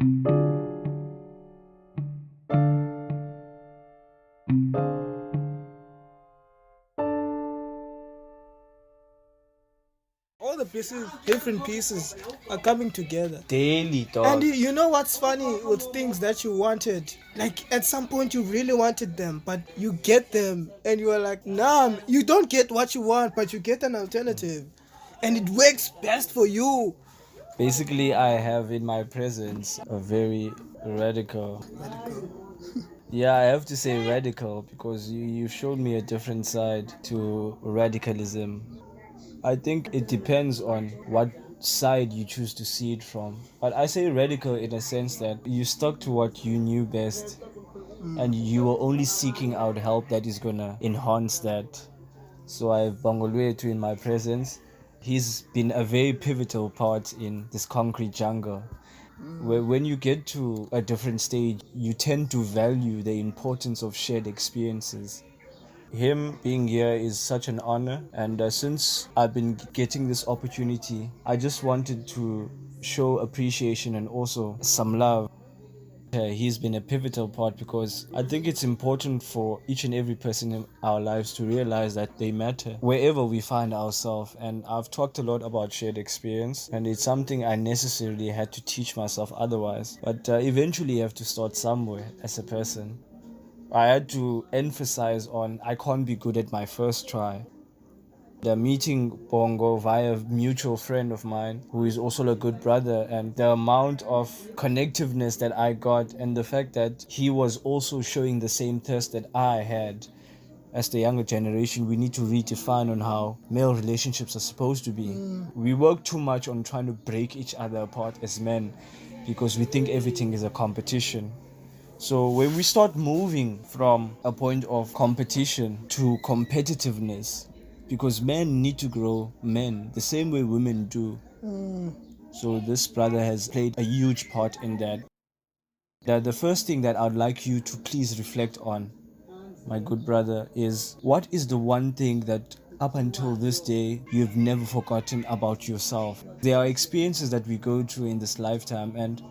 All the pieces, different pieces, are coming together daily, dog. And you know what's funny with things that you wanted? Like at some point you really wanted them, but you get them and you are like, nah, you don't get what you want, but you get an alternative. And it works best for you. Basically, I have in my presence a very radical. Yeah, I have to say radical because you showed me a different side to radicalism. I think it depends on what side you choose to see it from. But I say radical in a sense that you stuck to what you knew best and you were only seeking out help that is gonna enhance that. So I have Bhongoletu in my presence. He's been a very pivotal part in this concrete jungle. When you get to a different stage, you tend to value the importance of shared experiences. Him being here is such an honor, and since I've been getting this opportunity, I just wanted to show appreciation and also some love. He's been a pivotal part because I think it's important for each and every person in our lives to realize that they matter wherever we find ourselves. And I've talked a lot about shared experience, and it's something I necessarily had to teach myself otherwise. But eventually you have to start somewhere as a person. I had to emphasize on I can't be good at my first try. The meeting Bongo via a mutual friend of mine who is also a good brother, and the amount of connectiveness that I got and the fact that he was also showing the same thirst that I had. As the younger generation, we need to redefine on how male relationships are supposed to be. We work too much on trying to break each other apart as men because we think everything is a competition. So when we start moving from a point of competition to competitiveness, because men need to grow men the same way women do. So this brother has played a huge part in that. The first thing that I'd like you to please reflect on, my good brother, is what is the one thing that up until this day you've never forgotten about yourself? There are experiences that we go through in this lifetime, and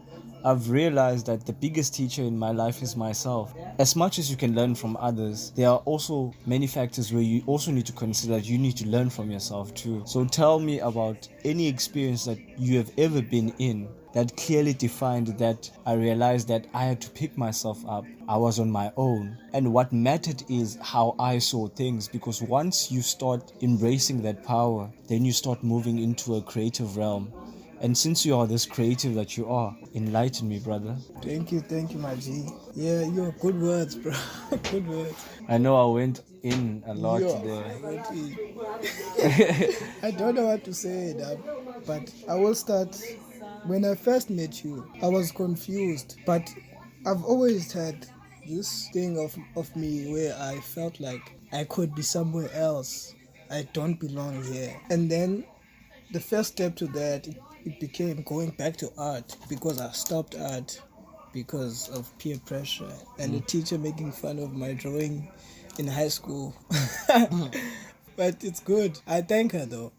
I've realized that the biggest teacher in my life is myself. As much as you can learn from others, there are also many factors where you also need to consider that you need to learn from yourself too. So tell me about any experience that you have ever been in that clearly defined that I realized that I had to pick myself up. I was on my own. And what mattered is how I saw things, because once you start embracing that power, then you start moving into a creative realm. And since you are this creative that you are, enlighten me, brother. Thank you, my G. Yeah, you're good words, bro. Good words. I know I went in a lot there. I don't know what to say, but I will start. When I first met you, I was confused, but I've always had this thing of me where I felt like I could be somewhere else. I don't belong here. And then the first step to that, it became going back to art, because I stopped art because of peer pressure and the teacher making fun of my drawing in high school. But it's good. I thank her though.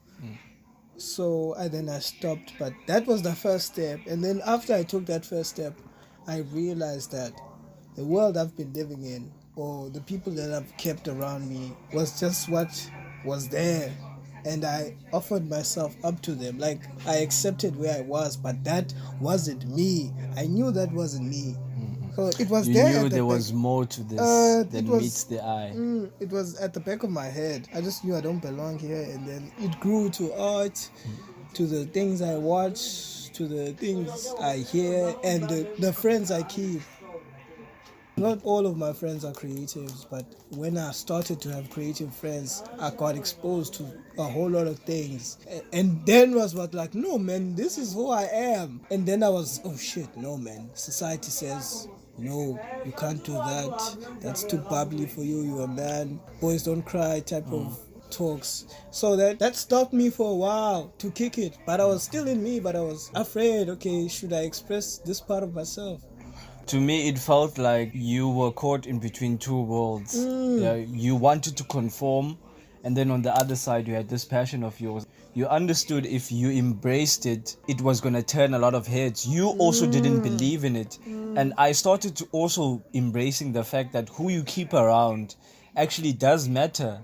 So then I stopped, but that was the first step. And then after I took that first step, I realized that the world I've been living in, or the people that I've kept around me, was just what was there. And I offered myself up to them. Like, I accepted where I was, but that wasn't me. I knew that wasn't me. So it was You there. knew there was more to this than meets the eye. It was at the back of my head. I just knew I don't belong here. And then it grew to art, to the things I watch, to the things I hear, and the friends I keep. Not all of my friends are creatives, but when I started to have creative friends, I got exposed to a whole lot of things. And then was what, like, no man, this is who I am. And then I was, oh shit, no man. Society says, no, you can't do that. That's too bubbly for you, you're a man. Boys don't cry type of talks. So that stopped me for a while to kick it. But I was still in me, but I was afraid, okay, should I express this part of myself? To me, it felt like you were caught in between two worlds. Yeah, you wanted to conform, and then on the other side, you had this passion of yours. You understood if you embraced it, it was going to turn a lot of heads. You also didn't believe in it. And I started to also embracing the fact that who you keep around actually does matter.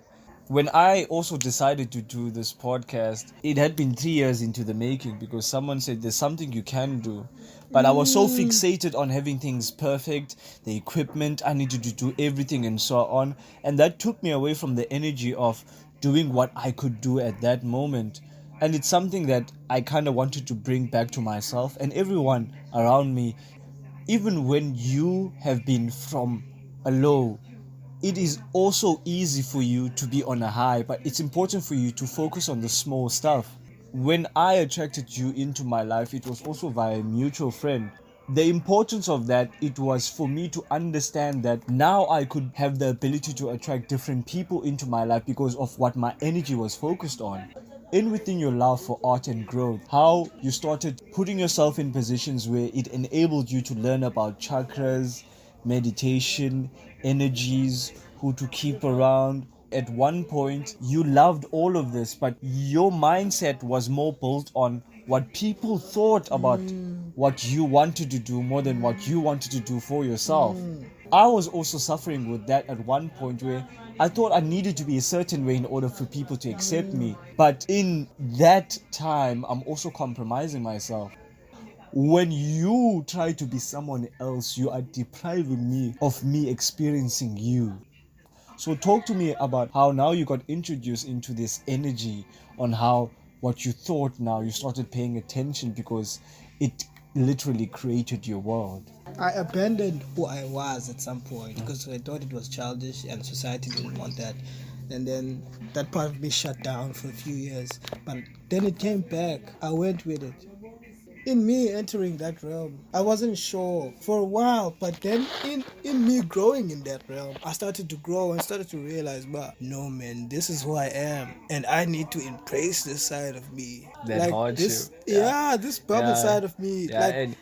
When I also decided to do this podcast, it had been 3 years into the making because someone said there's something you can do. But I was so fixated on having things perfect, the equipment, I needed to do everything and so on. And that took me away from the energy of doing what I could do at that moment. And it's something that I kind of wanted to bring back to myself and everyone around me. Even when you have been from a low, it is also easy for you to be on a high, but it's important for you to focus on the small stuff. When I attracted you into my life, it was also via a mutual friend. The importance of that, it was for me to understand that now I could have the ability to attract different people into my life because of what my energy was focused on. In within your love for art and growth, how you started putting yourself in positions where it enabled you to learn about chakras, meditation, energies, who to keep around. At one point, you loved all of this, but your mindset was more built on what people thought about what you wanted to do more than what you wanted to do for yourself. I was also suffering with that at one point where I thought I needed to be a certain way in order for people to accept me. But in that time, I'm also compromising myself. When you try to be someone else, you are depriving me of me experiencing you. So talk to me about how now you got introduced into this energy, on how what you thought now you started paying attention because it literally created your world. I abandoned who I was at some point because I thought it was childish and society didn't want that. And then that part of me shut down for a few years. But then it came back. I went with it. In me entering that realm, I wasn't sure for a while, but then in me growing in that realm, I started to grow and started to realize, but no man, this is who I am, and I need to embrace this side of me. That like hardship. this, this bubble side of me. Yeah, like and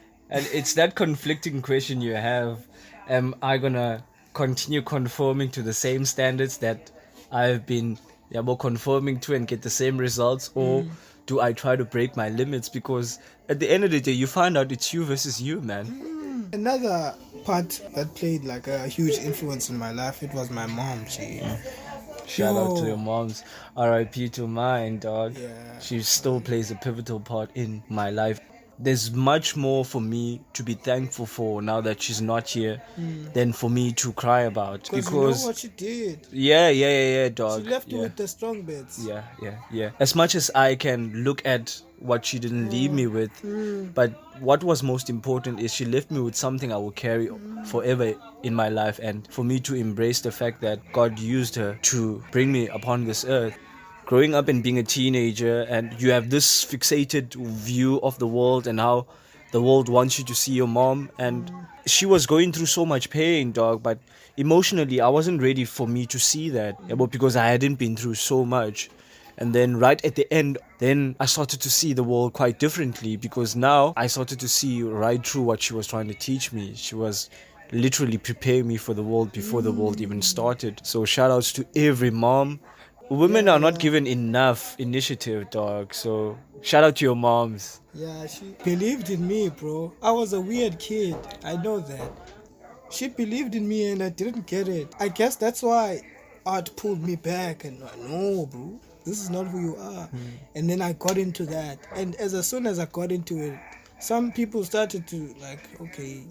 it's that conflicting question you have. Am I gonna continue conforming to the same standards that I've been more conforming to and get the same results, or do I try to break my limits? Because at the end of the day, you find out it's you versus you, man. Another part that played like a huge influence in my life, it was my mom. Shout out to your moms. R.I.P. to mine, dog. Yeah. She still plays a pivotal part in my life. There's much more for me to be thankful for now that she's not here than for me to cry about. Because you know what she did. Yeah, dog. She left you with the strong bits. Yeah. As much as I can look at what she didn't leave me with, but what was most important is she left me with something I will carry forever in my life, and for me to embrace the fact that God used her to bring me upon this earth. Growing up and being a teenager, and you have this fixated view of the world and how the world wants you to see your mom, and she was going through so much pain, dog, but emotionally I wasn't ready for me to see that, but because I hadn't been through so much. And then right at the end, then I started to see the world quite differently, because now I started to see right through what she was trying to teach me. She was literally preparing me for the world before the world even started. So shout outs to every mom. Women are not given enough initiative, dog. So shout out to your moms. Yeah, she believed in me, bro. I was a weird kid. I know that. She believed in me and I didn't get it. I guess that's why art pulled me back and no, bro. This is not who you are. And then I got into that. And as soon as I got into it, some people started to like, okay,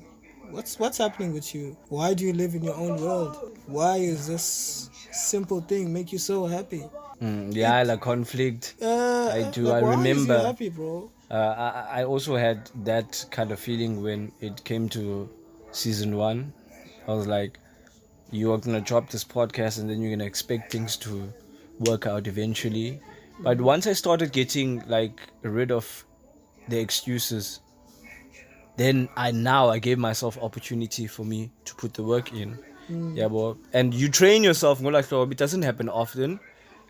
what's happening with you? Why do you live in your own world? Why is this simple thing make you so happy? Like conflict. I do. Like, I remember. Why is you happy, bro? I also had that kind of feeling when it came to season 1. I was like, you are gonna drop this podcast and then you're gonna expect things to work out eventually. But once I started getting like rid of the excuses, then I gave myself opportunity for me to put the work in. Yeah, boy. And you train yourself. It doesn't happen often.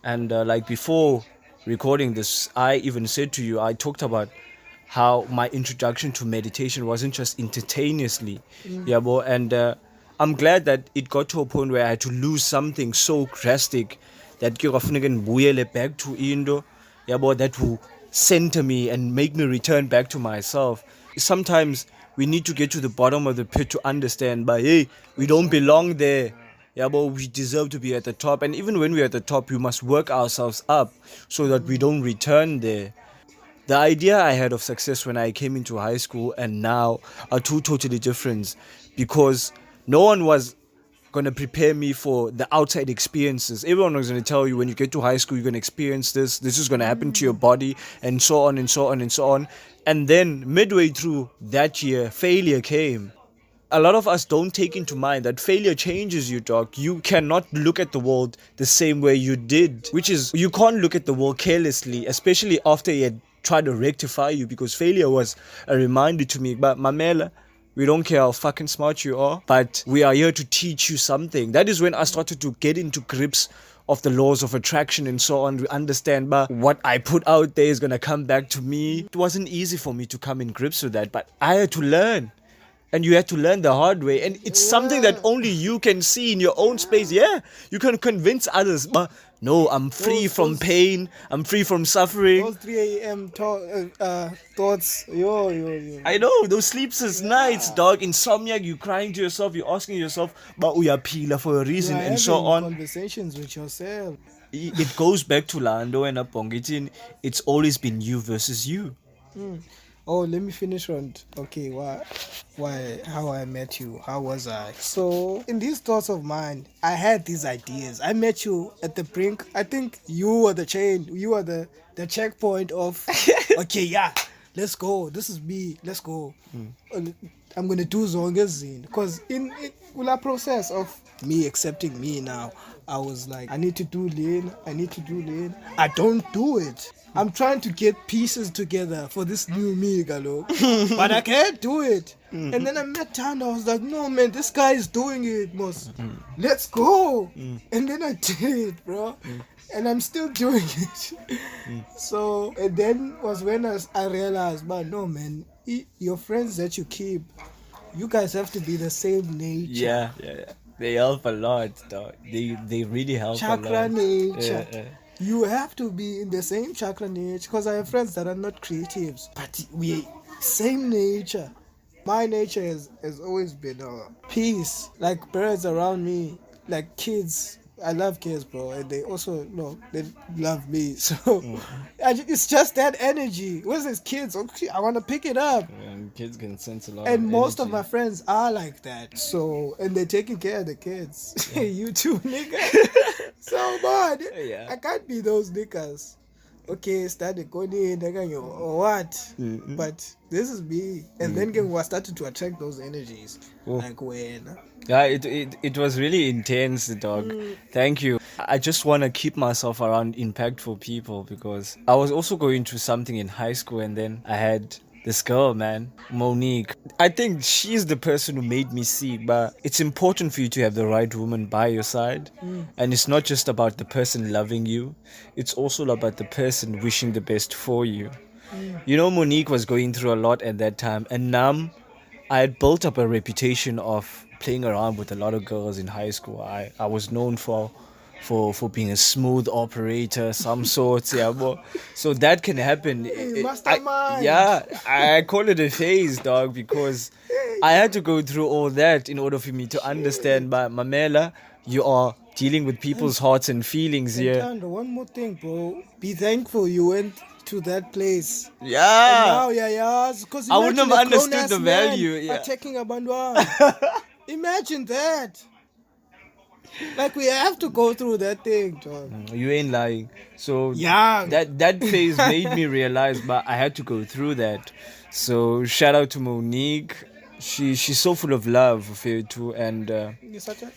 And like before recording this, I even said to you, I talked about how my introduction to meditation wasn't just instantaneously. Yeah, boy. And I'm glad that it got to a point where I had to lose something so drastic that you can buyele back to Indo. Yeah, but that will center me and make me return back to myself. Sometimes we need to get to the bottom of the pit to understand, but hey, we don't belong there. Yeah, but we deserve to be at the top. And even when we're at the top, we must work ourselves up so that we don't return there. The idea I had of success when I came into high school and now are two totally different, because no one was going to prepare me for the outside experiences. Everyone was going to tell you when you get to high school, you're going to experience this is going to happen to your body, and so on and so on and so on. And then midway through that year, failure came. A lot of us don't take into mind that failure changes you, dog. You cannot look at the world the same way you did, which is, you can't look at the world carelessly, especially after he had tried to rectify you, because failure was a reminder to me. But Mamela, we don't care how fucking smart you are, but we are here to teach you something. That is when I started to get into grips of the laws of attraction and so on. We understand, but what I put out there is gonna come back to me. It wasn't easy for me to come in grips with that, but I had to learn. And you had to learn the hard way. And it's something that only you can see in your own space. Yeah, you can convince others, but no, I'm free from pain. I'm free from suffering. Those 3 a.m. Thoughts. Yo. I know, those sleepless nights, dog. Insomnia, you crying to yourself, you're asking yourself, but we are pila for a reason, and so on. Conversations with yourself. It goes back to Lando and Pongitin. It's always been you versus you. Oh, let me finish on. Okay, how I met you. How was I? So, in these thoughts of mine, I had these ideas. I met you at the brink. I think you were the chain. You were the checkpoint of, okay, yeah, let's go. This is me. Let's go. I'm going to do Zongezine. Because in that process of me accepting me now, I was like, I need to do lean. I don't do it. I'm trying to get pieces together for this new me, Galo. But I can't do it. And then I met Tanda. I was like, no, man, this guy is doing it, Mos. Let's go. And then I did it, bro. And I'm still doing it. So, and then was when I realized, but no, man, your friends that you keep, you guys have to be the same nature. Yeah. They help a lot, dog. They really help Chakra a lot. nature. Yeah. You have to be in the same chakra nature, because I have friends that are not creatives, but we same nature. My nature has always been peace, like birds around me, like kids. I love kids, bro, and they also they love me. So it's just that energy. Where's these kids? Okay, I want to pick it up. And kids can sense a lot. And of most energy. of my friends are like that. So, and they're taking care of the kids. Yeah. You too, nigga. So bad. Yeah. I can't be those niggas. Okay, started going in, or what? Mm-hmm. But this is me. And then we started to attract those energies. Like when. Yeah, it was really intense, dog. Thank you. I just want to keep myself around impactful people, because I was also going through something in high school, and then I had this girl, man, Monique. I think she's the person who made me see, but it's important for you to have the right woman by your side. And it's not just about the person loving you, it's also about the person wishing the best for you. You know, Monique was going through a lot at that time, and I had built up a reputation of playing around with a lot of girls in high school. I was known for being a smooth operator, some sorts, yeah. So that can happen. Mastermind. I call it a phase, dog, because I had to go through all that in order for me to understand. But Mamela, you are dealing with people's hearts and feelings here. Tando, one more thing, bro. Be thankful you went to that place. Yeah. And now, because I wouldn't have understood the value. Yeah. Attacking a bandwan. Imagine that. Like, we have to go through that thing, John. You ain't lying. So yeah, that phase made me realize, but I had to go through that. So shout out to Monique. She's so full of love for you too, and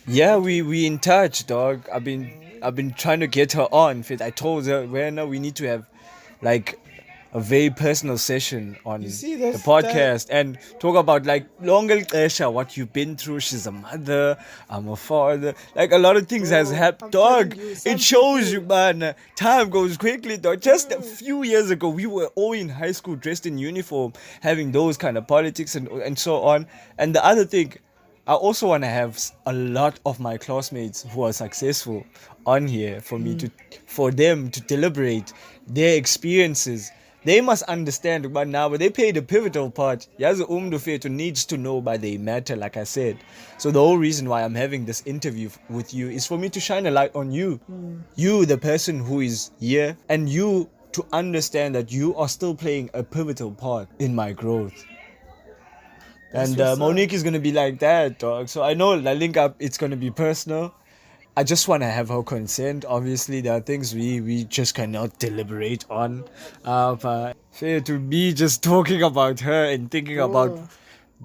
yeah, we in touch, dog. I've been trying to get her on. I told her, we need to have like a very personal session on the podcast and talk about like longer what you've been through. She's a mother, I'm a father, like a lot of things has happened, dog. It shows you, man, time goes quickly, dog. Just a few years ago we were all in high school dressed in uniform, having those kind of politics and so on. And the other thing, I also want to have a lot of my classmates who are successful on here for them to deliberate their experiences. They must understand, but now they played a pivotal part. Yazi umntu fethu needs to know by they matter, like I said. So the whole reason why I'm having this interview with you is for me to shine a light on you. You, the person who is here, and you to understand that you are still playing a pivotal part in my growth. And Monique is going to be like that, dog. So I know the link up, it's going to be personal. I just want to have her consent. Obviously, there are things we just cannot deliberate on. But to be just talking about her and thinking about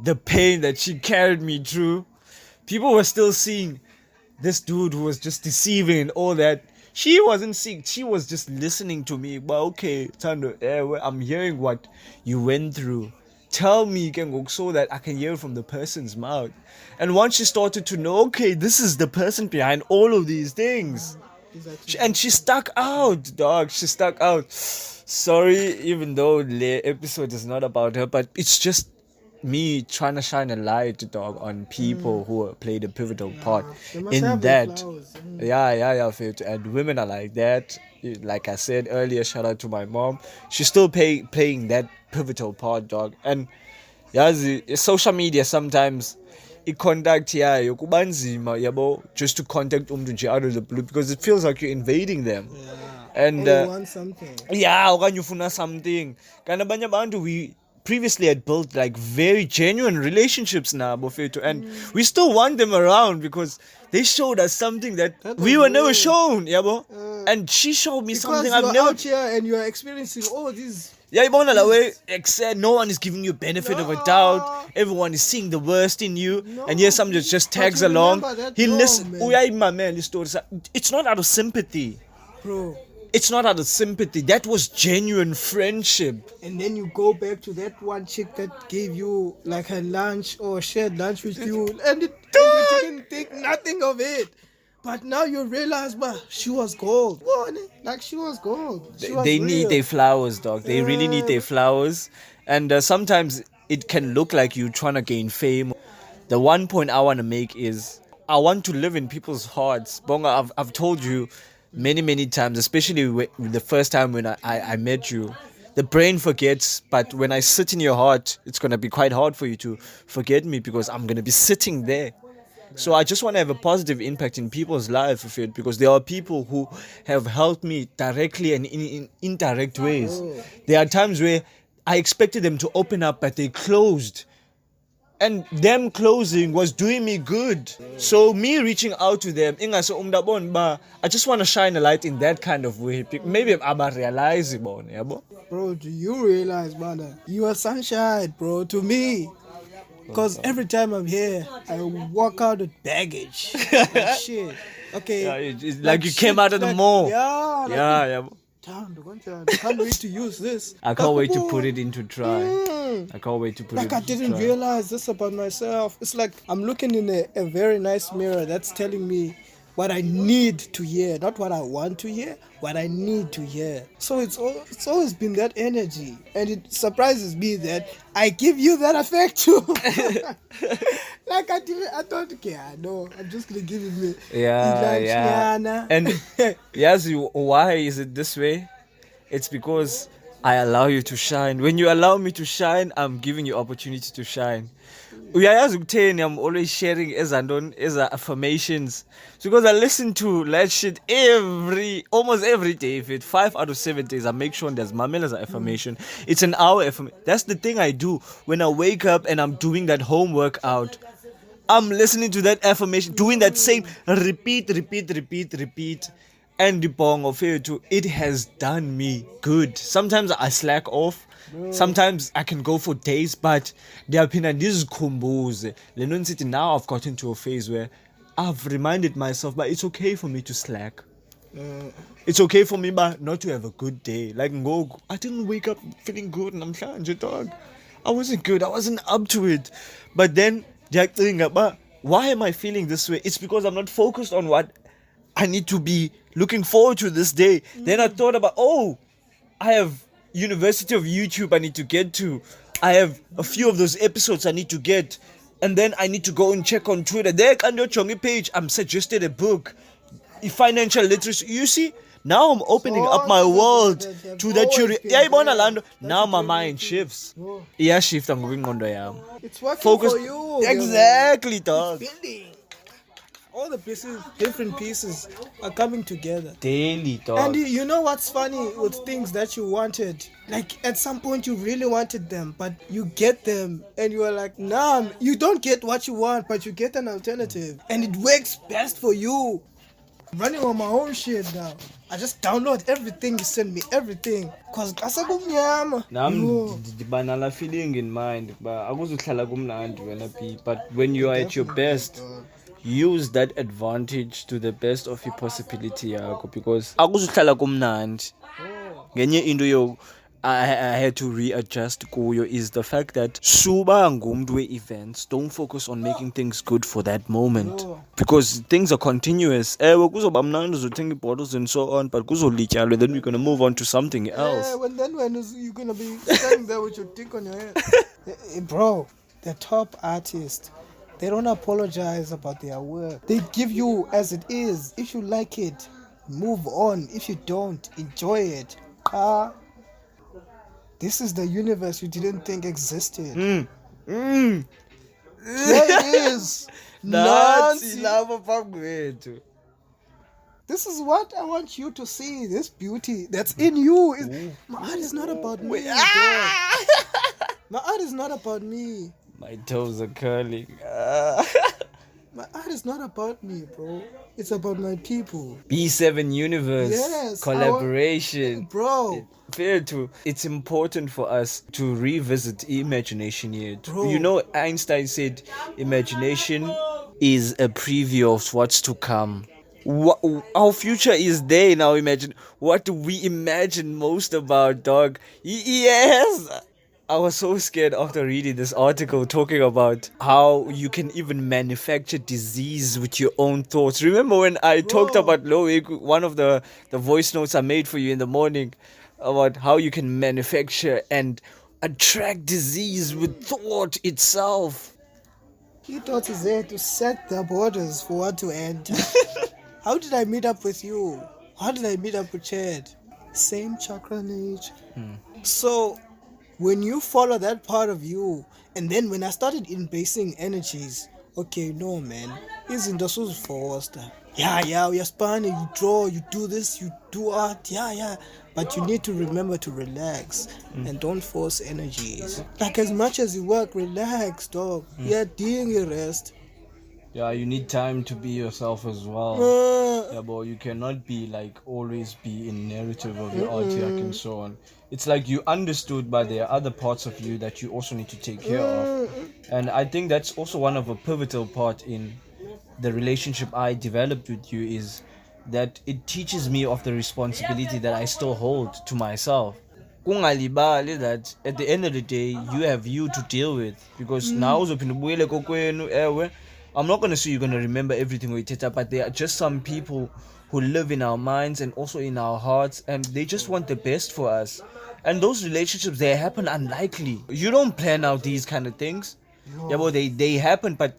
the pain that she carried me through, people were still seeing this dude who was just deceiving and all that. She wasn't seeing, she was just listening to me. But okay, Tando, I'm hearing what you went through. Tell me, so that I can hear from the person's mouth. And once she started to know, okay, this is the person behind all of these things. And she stuck out, dog. She stuck out. Sorry, even though the episode is not about her, but it's just me trying to shine a light, dog, on people who played a pivotal part in that. Yeah, Fit. And women are like that. Like I said earlier, shout out to my mom. She's still playing that pivotal part, dog. And social media sometimes i-contact yayo kuba nzima yabo just to contact umntu nje out of the blue because it feels like you're invading them. And you want something. okanye ufuna something. Kanti abanye abantu we previously had built like very genuine relationships nabo fethu, and we still want them around because they showed us something that we were never shown, yabo. And she showed me something I've never. Out here and you are experiencing all these. Yeah, la way, except no one is giving you benefit of a doubt. Everyone is seeing the worst in you, and yes, someone just tags along. He listens. It's not out of sympathy, bro. It's not out of sympathy. That was genuine friendship. And then you go back to that one chick that gave you like a lunch or shared lunch with you, and you didn't think nothing of it. But now you realize, she was gold. Like she was gold. They need their flowers, dog. They really need their flowers. And sometimes it can look like you trying to gain fame. The one point I want to make is I want to live in people's hearts. Bonga, I've told you many times, especially the first time when I met you. The brain forgets, but when I sit in your heart, it's going to be quite hard for you to forget me because I'm going to be sitting there. So I just want to have a positive impact in people's lives because there are people who have helped me directly and in indirect ways. There are times where I expected them to open up, but they closed. And them closing was doing me good. So me reaching out to them, I just want to shine a light in that kind of way. Maybe I'm realizing, bro, do you realize, brother? You are sunshine, bro, to me. Because every time I'm here, I walk out with baggage. Like shit. Okay. Yeah, it's like you came out of the mall. Yeah. I can't wait to use this. I can't wait to put it into try. I can't wait to put it into try. Like I didn't realize this about myself. It's like I'm looking in a very nice mirror that's telling me what I need to hear, not what I want to hear, what I need to hear. So it's always been that energy, and it surprises me that I give you that effect too. Like I thought, okay, no, I'm just gonna give it. Yeah. And yes, why is it this way? It's because I allow you to shine. When you allow me to shine, I'm giving you opportunity to shine. I'm always sharing as affirmations because I listen to that shit almost every day. If it 5 out of 7 days, I make sure there's Mamela's affirmation. It's an hour affirmation. That's the thing I do when I wake up and I'm doing that homework out. I'm listening to that affirmation, doing that same repeat. And the bongo to it has done me good. Sometimes I slack off. Sometimes I can go for days, but there have been this kumbuze. Now I've gotten to a phase where I've reminded myself, but it's okay for me to slack. It's okay for me, but not to have a good day. Like, I didn't wake up feeling good, and I'm trying to dog. I wasn't good. I wasn't up to it. But then, why am I feeling this way? It's because I'm not focused on what I need to be looking forward to this day. Then I thought about, I have University of YouTube I need to get to. I have a few of those episodes I need to get. and then I need to go and check on Twitter. There, on your Chongi page, I'm suggested a book, financial literacy. You see, now I'm opening up my world to that. Yeah, now my mind shifts. Yeah, shift. I'm going on there. It's working Focus for you. exactly, dog. Building. All the pieces, different pieces, are coming together. Daily, dog. And you know what's funny with things that you wanted? Like at some point you really wanted them, but you get them and you are like, nah, you don't get what you want, but you get an alternative. And it works best for you. I'm running on my own shit now. I just download everything you send me, everything. Cause kasakumnyama. Banana feeling in mind, but when you are at your best, use that advantage to the best of your possibility yakho, because akuzuhlala kumnandi. Ngenye into yo I had to readjust kuyo is the fact that suba ngumuntu we-events, don't focus on making things good for that moment, because things are continuous. Kuzoba mnandi uzothenga bottles and so on, but kuzolityalwe, then we're going to move on to something else. Yeah, when you're going to be standing there with your dick on your head. Bro, the top artists, they don't apologize about their work. They give you as it is. If you like it, move on. If you don't, enjoy it. This is the universe you didn't think existed. There it is. Nansi lava Bhongoletu. This is what I want you to see. This beauty that's in you. My art is not about me. My art is not about me. My toes are curling. My art is not about me, bro. It's about my people. B7 universe. Yes. Collaboration. Bro. It's important for us to revisit imagination here. Bro. You know, Einstein said imagination is a preview of what's to come. Our future is there now. Imagine what do we imagine most about, dog? Yes. I was so scared after reading this article talking about how you can even manufacture disease with your own thoughts. Remember when I talked about one of the voice notes I made for you in the morning about how you can manufacture and attract disease with thought itself. Your thought is there to set the borders for what to enter. How did I meet up with you? How did I meet up with Chad? Same chakra age. So when you follow that part of you, and then when I started embracing energies, okay, no man, izinto suzifoster. Yeah, we are spanning, you draw, you do this, you do art, yeah. But you need to remember to relax and don't force energies. Like as much as you work, relax, dog. Yeah, doing your rest. Yeah, you need time to be yourself as well. Yeah, but you cannot be like always be in narrative of your artwork and so on. It's like you understood, but there are other parts of you that you also need to take care of. And I think that's also one of a pivotal part in the relationship I developed with you, is that it teaches me of the responsibility that I still hold to myself. Kungalibali that at the end of the day, you have you to deal with, because now I'm not going to say you're going to remember everything we did, but there are just some people who live in our minds and also in our hearts, and they just want the best for us. And those relationships, they happen unlikely. You don't plan out these kind of things. Yeah, well, they happen, but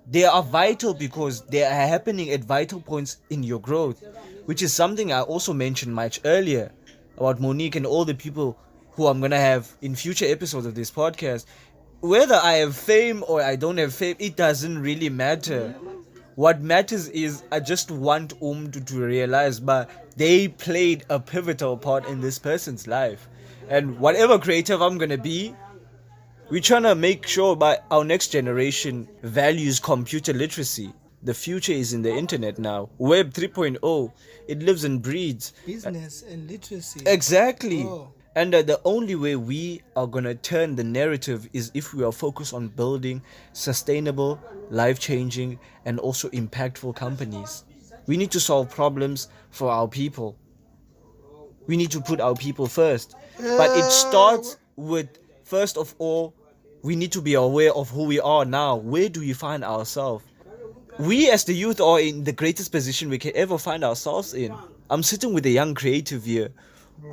they are vital because they are happening at vital points in your growth, which is something I also mentioned much earlier about Monique and all the people who I'm going to have in future episodes of this podcast. Whether I have fame or I don't have fame, it doesn't really matter. What matters is I just want to realize, but they played a pivotal part in this person's life. And whatever creative I'm going to be, we're trying to make sure our next generation values computer literacy. The future is in the internet now. Web 3.0, it lives and breathes. Business and literacy. Exactly. And the only way we are going to turn the narrative is if we are focused on building sustainable, life-changing, and also impactful companies. We need to solve problems for our people. We need to put our people first. But it starts with, first of all, we need to be aware of who we are now. Where do we find ourselves? We as the youth are in the greatest position we can ever find ourselves in. I'm sitting with a young creative here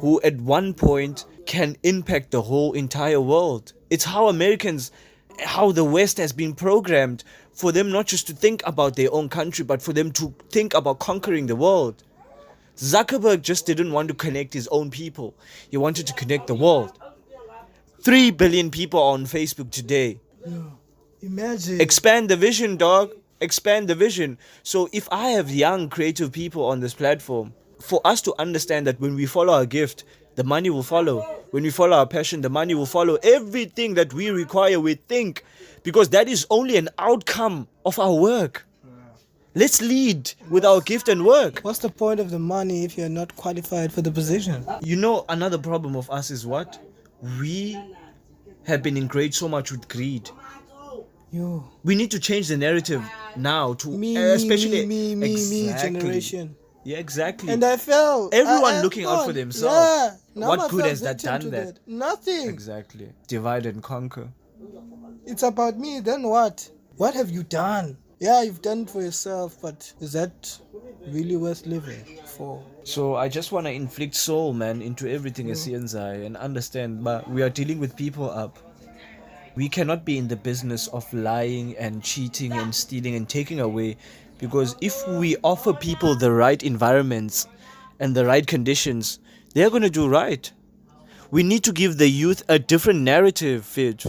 who at one point can impact the whole entire world. It's how Americans how the West has been programmed for them not just to think about their own country, but for them to think about conquering the world. Zuckerberg just didn't want to connect his own people. He wanted to connect the world. 3 billion people are on Facebook today. Imagine. Expand the vision, dog. Expand the vision. So if I have young creative people on this platform, for us to understand that when we follow our gift, the money will follow. When we follow our passion, the money will follow. Everything that we require, we think, because that is only an outcome of our work. Let's lead with our gift and work. What's the point of the money if you're not qualified for the position? You know, another problem of us is what? We have been ingrained so much with greed. We need to change the narrative now to especially me generation. Yeah, exactly. And I felt everyone looking out for themselves. Yeah, what good has that done that? Nothing. Exactly. Divide and conquer. It's about me, then what? What have you done? Yeah, you've done it for yourself, but is that really worth living for? So I just want to inflict soul, man, into everything as CNZI and understand, but we are dealing with people up. We cannot be in the business of lying and cheating and stealing and taking away, because if we offer people the right environments and the right conditions, they're going to do right. We need to give the youth a different narrative, Fidge.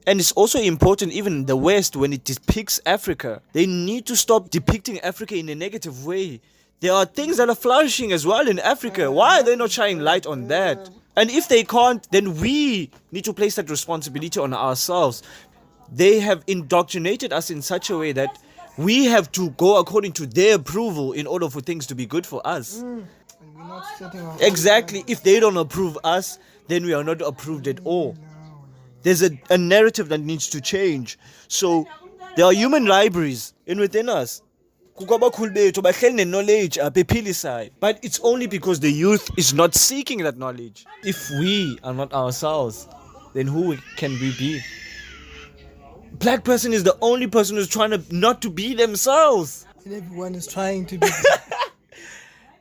And it's also important, even in the West, when it depicts Africa, they need to stop depicting Africa in a negative way. There are things that are flourishing as well in Africa. Why are they not shining light on that? And if they can't, then we need to place that responsibility on ourselves. They have indoctrinated us in such a way that we have to go according to their approval in order for things to be good for us. Exactly. If they don't approve us, then we are not approved at all. There's a narrative that needs to change. So there are human libraries within us. But it's only because the youth is not seeking that knowledge. If we are not ourselves, then who can we be? Black person is the only person who's trying to not to be themselves. And everyone is trying to be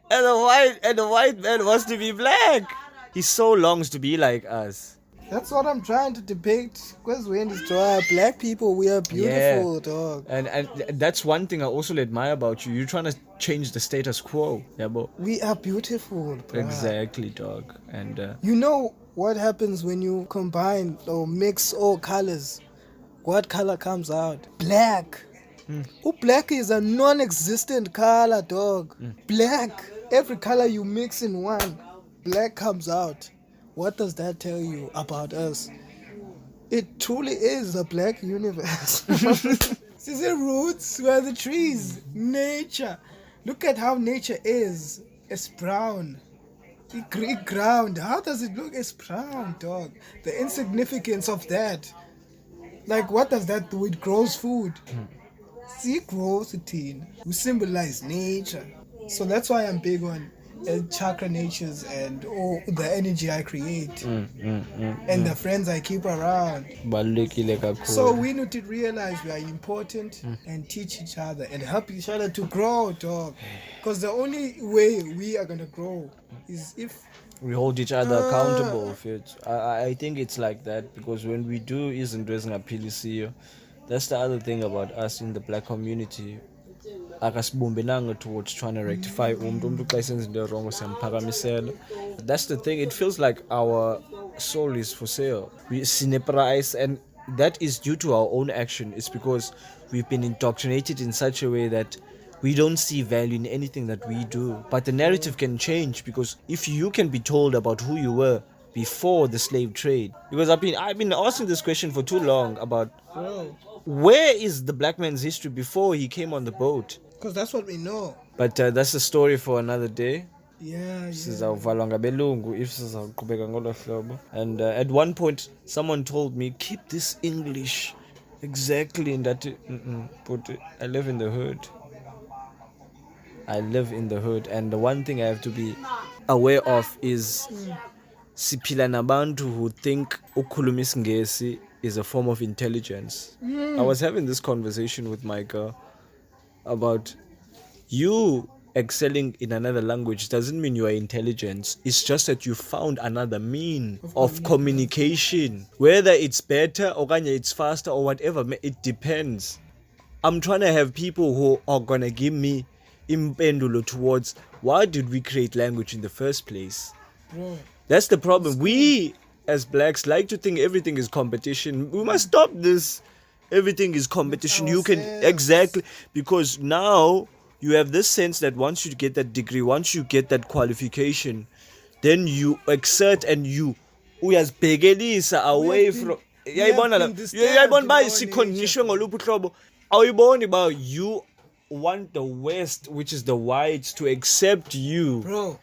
and the white man wants to be black. He so longs to be like us. That's what I'm trying to depict. Because when it's dry, black people, we are beautiful, dog. And that's one thing I also admire about you. You're trying to change the status quo. Yeah, bro. We are beautiful, bro. Exactly, dog. And you know what happens when you combine or mix all colors? What color comes out? Black. Black is a non-existent color, dog. Black. Every color you mix in one, black comes out. What does that tell you about us? It truly is a black universe. See the roots, where the trees, nature. Look at how nature is. It's brown. The Greek ground. How does it look? It's brown, dog. The insignificance of that. Like, what does that do? It grows food. See, growth routine. We symbolize nature. So that's why I'm big on chakra natures and all the energy I create and the friends I keep around. So we need to realize we are important and teach each other and help each other to grow, dog. Because the only way we are going to grow is if we hold each other accountable. I think it's like that, because when we do isn't dressing a PLC, that's the other thing about us in the black community. Towards trying to rectify wrong. That's the thing. It feels like our soul is for sale. We see a price, and that is due to our own action. It's because we've been indoctrinated in such a way that we don't see value in anything that we do. But the narrative can change, because if you can be told about who you were before the slave trade, because I've been asking this question for too long about where is the black man's history before he came on the boat? Because that's what we know. But that's a story for another day. Yeah. And at one point, someone told me, keep this English exactly in that. But I live in the hood. And the one thing I have to be aware of is siphila nabantu who think ukukhuluma isiNgesi is a form of intelligence. I was having this conversation with my girl about you excelling in another language doesn't mean you are intelligent. It's just that you found another mean of communication. Whether it's better or it's faster or whatever, it depends. I'm trying to have people who are gonna give me impendulo towards why did we create language in the first place. That's the problem. We as blacks like to think everything is competition. We must stop this. Everything is competition. You can exactly, because now you have this sense that once you get that degree, once you get that qualification, then you exert and you uyazibhekelisa away from yayibona la yayibona ba isikhonishwe ngoluphi uhlobo awuyiboni ba you want the West, which is the whites, to accept you, bro.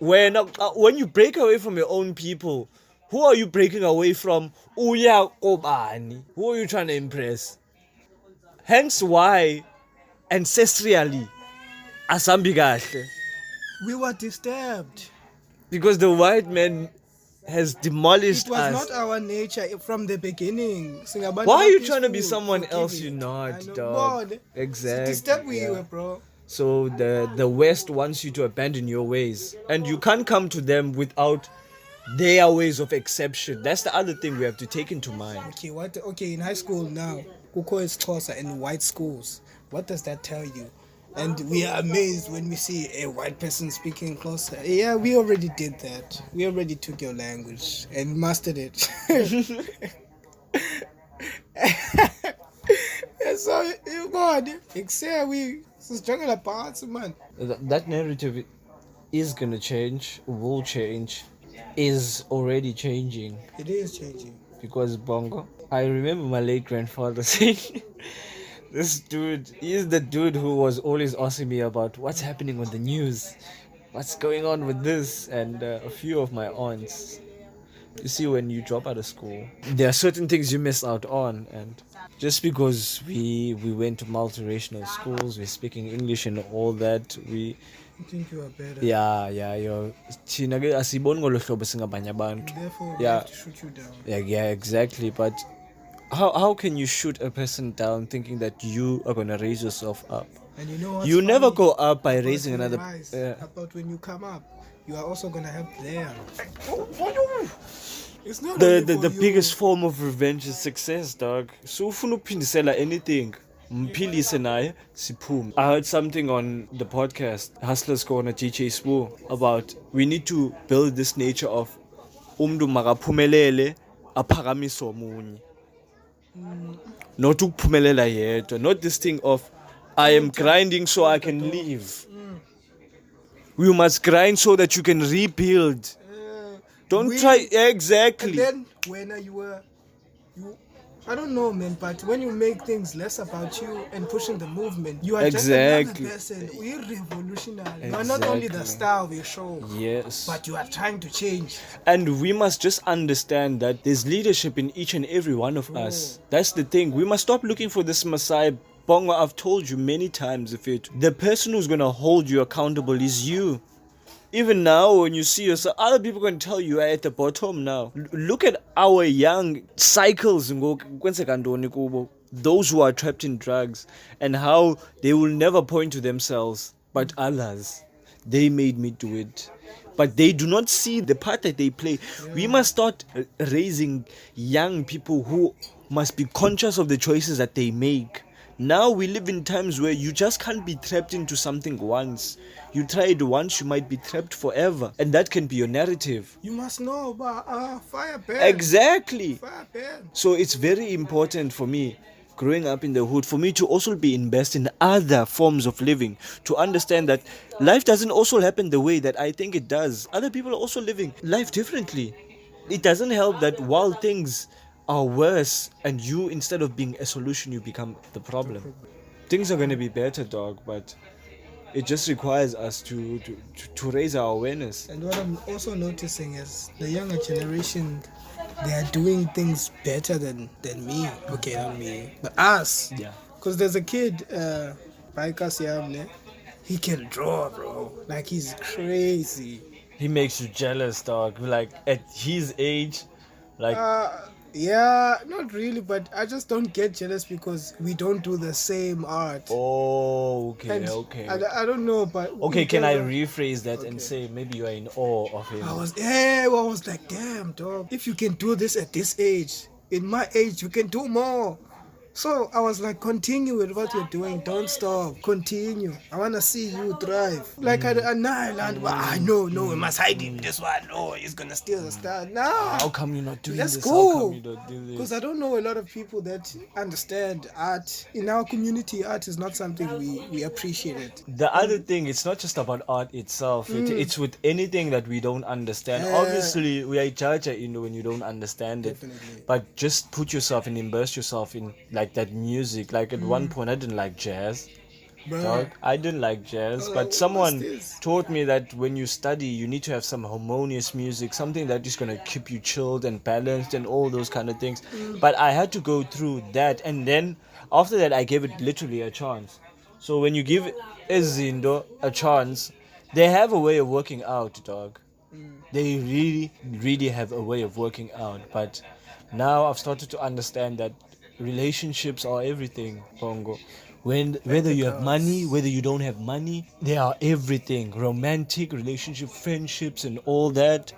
When you break away from your own people, who are you breaking away from? Uya kobani? Who are you trying to impress? Hence why ancestrally asambi kahle, We were disturbed because the white man has demolished it was us. not our nature from the beginning. Why are you trying to be someone else you're not, dog? God. Exactly. Disturbed we were, bro. So the West wants you to abandon your ways, and you can't come to them without their ways of exception. That's the other thing we have to take into mind. Okay, in high school now, Kuko is Xhosa in white schools. What does that tell you? And we are amazed when we see a white person speaking Xhosa. Yeah, we already did that. We already took your language and mastered it. So, God, except we struggle apart, man. That narrative is gonna change, will change, is already changing. It is changing. Because Bongo, I remember my late grandfather saying, this dude, he's the dude who was always asking me about what's happening on the news, what's going on with this, and a few of my aunts. You see, when you drop out of school, there are certain things you miss out on, and just because we went to multiracial schools, we're speaking English and all that, You think you are better. yeah, thina ke asiboni ngolo hlobo singabanye abantu. Therefore, we Yeah. have to shoot you down. Yeah, exactly. But how can you shoot a person down thinking that you are gonna raise yourself up? And you know what's You never funny? go up by About raising when you another. rise, about when you come up, you are also gonna help them. It's not The only for you. biggest form of revenge is success, dog. So ufuna ukuphindisela anything, mphilise naye siphume. I heard something on the podcast Hustlers Corner DJ Spo about we need to build this nature of umntu makaphumelele aphakamise omunye. Not ukuphumelela yedwa, not this thing of I am grinding so I can live. We must grind so that you can rebuild. Don't try exactly. And then when I don't know, man, but when you make things less about you and pushing the movement, you are just another person. We're revolutionary. You are not only the star of your show, Yes. but you are trying to change. And we must just understand that there's leadership in each and every one of us. That's the thing. We must stop looking for this Messiah. Bongo, I've told you many times, the person who's going to hold you accountable is you. Even now, when you see yourself, other people can tell you are at the bottom now. Look at our young cycles, those who are trapped in drugs, and how they will never point to themselves, but others. They made me do it. But they do not see the part that they play. We must start raising young people who must be conscious of the choices that they make. Now we live in times where you just can't be trapped into something once. You try it once, you might be trapped forever. And that can be your narrative. You must know about fire burn. Exactly. Fire burn. So it's very important for me, growing up in the hood, for me to also be invested in other forms of living, to understand that life doesn't also happen the way that I think it does. Other people are also living life differently. It doesn't help that while things are worse and you, instead of being a solution, you become the problem. Things are going to be better, dog, but it just requires us to raise our awareness. And what I'm also noticing is the younger generation, they are doing things better than me. Okay, not me, but us. Yeah. Because there's a kid, he can draw, bro. Like, he's crazy. He makes you jealous, dog. Like, at his age, like... Yeah, not really, but I just don't get jealous because we don't do the same art. Oh, okay, And okay. I don't know, but Okay, in can I terms of- rephrase that and Okay. say maybe you are in awe of him? I was like, damn, dog. If you can do this at this age, in my age, you can do more. So I was like, continue with what you're doing. Don't stop. Continue. I want to see you thrive. Like an island. No, we must hide him. This one. No, he's going to steal the star. No. How come you're not doing Let's this? How come go. you don't do Because this? I don't know a lot of people that understand art. In our community, art is not something we appreciate it. The other thing, it's not just about art itself. It's with anything that we don't understand. Obviously, we are judged, when you don't understand it. Definitely. But just put yourself and immerse yourself in like that music. Like at one point, I didn't like jazz. Bruh. Dog, I didn't like jazz, like, but what's someone this? taught me that when you study, you need to have some harmonious music, something that is gonna keep you chilled and balanced and all those kind of things. But I had to go through that, and then after that, I gave it literally a chance. So when you give Ezindo a chance, they have a way of working out, dog. They really, really have a way of working out. But now I've started to understand that relationships are everything, Bongo. Whether you have money, whether you don't have money, they are everything. Romantic relationship, friendships, and all that.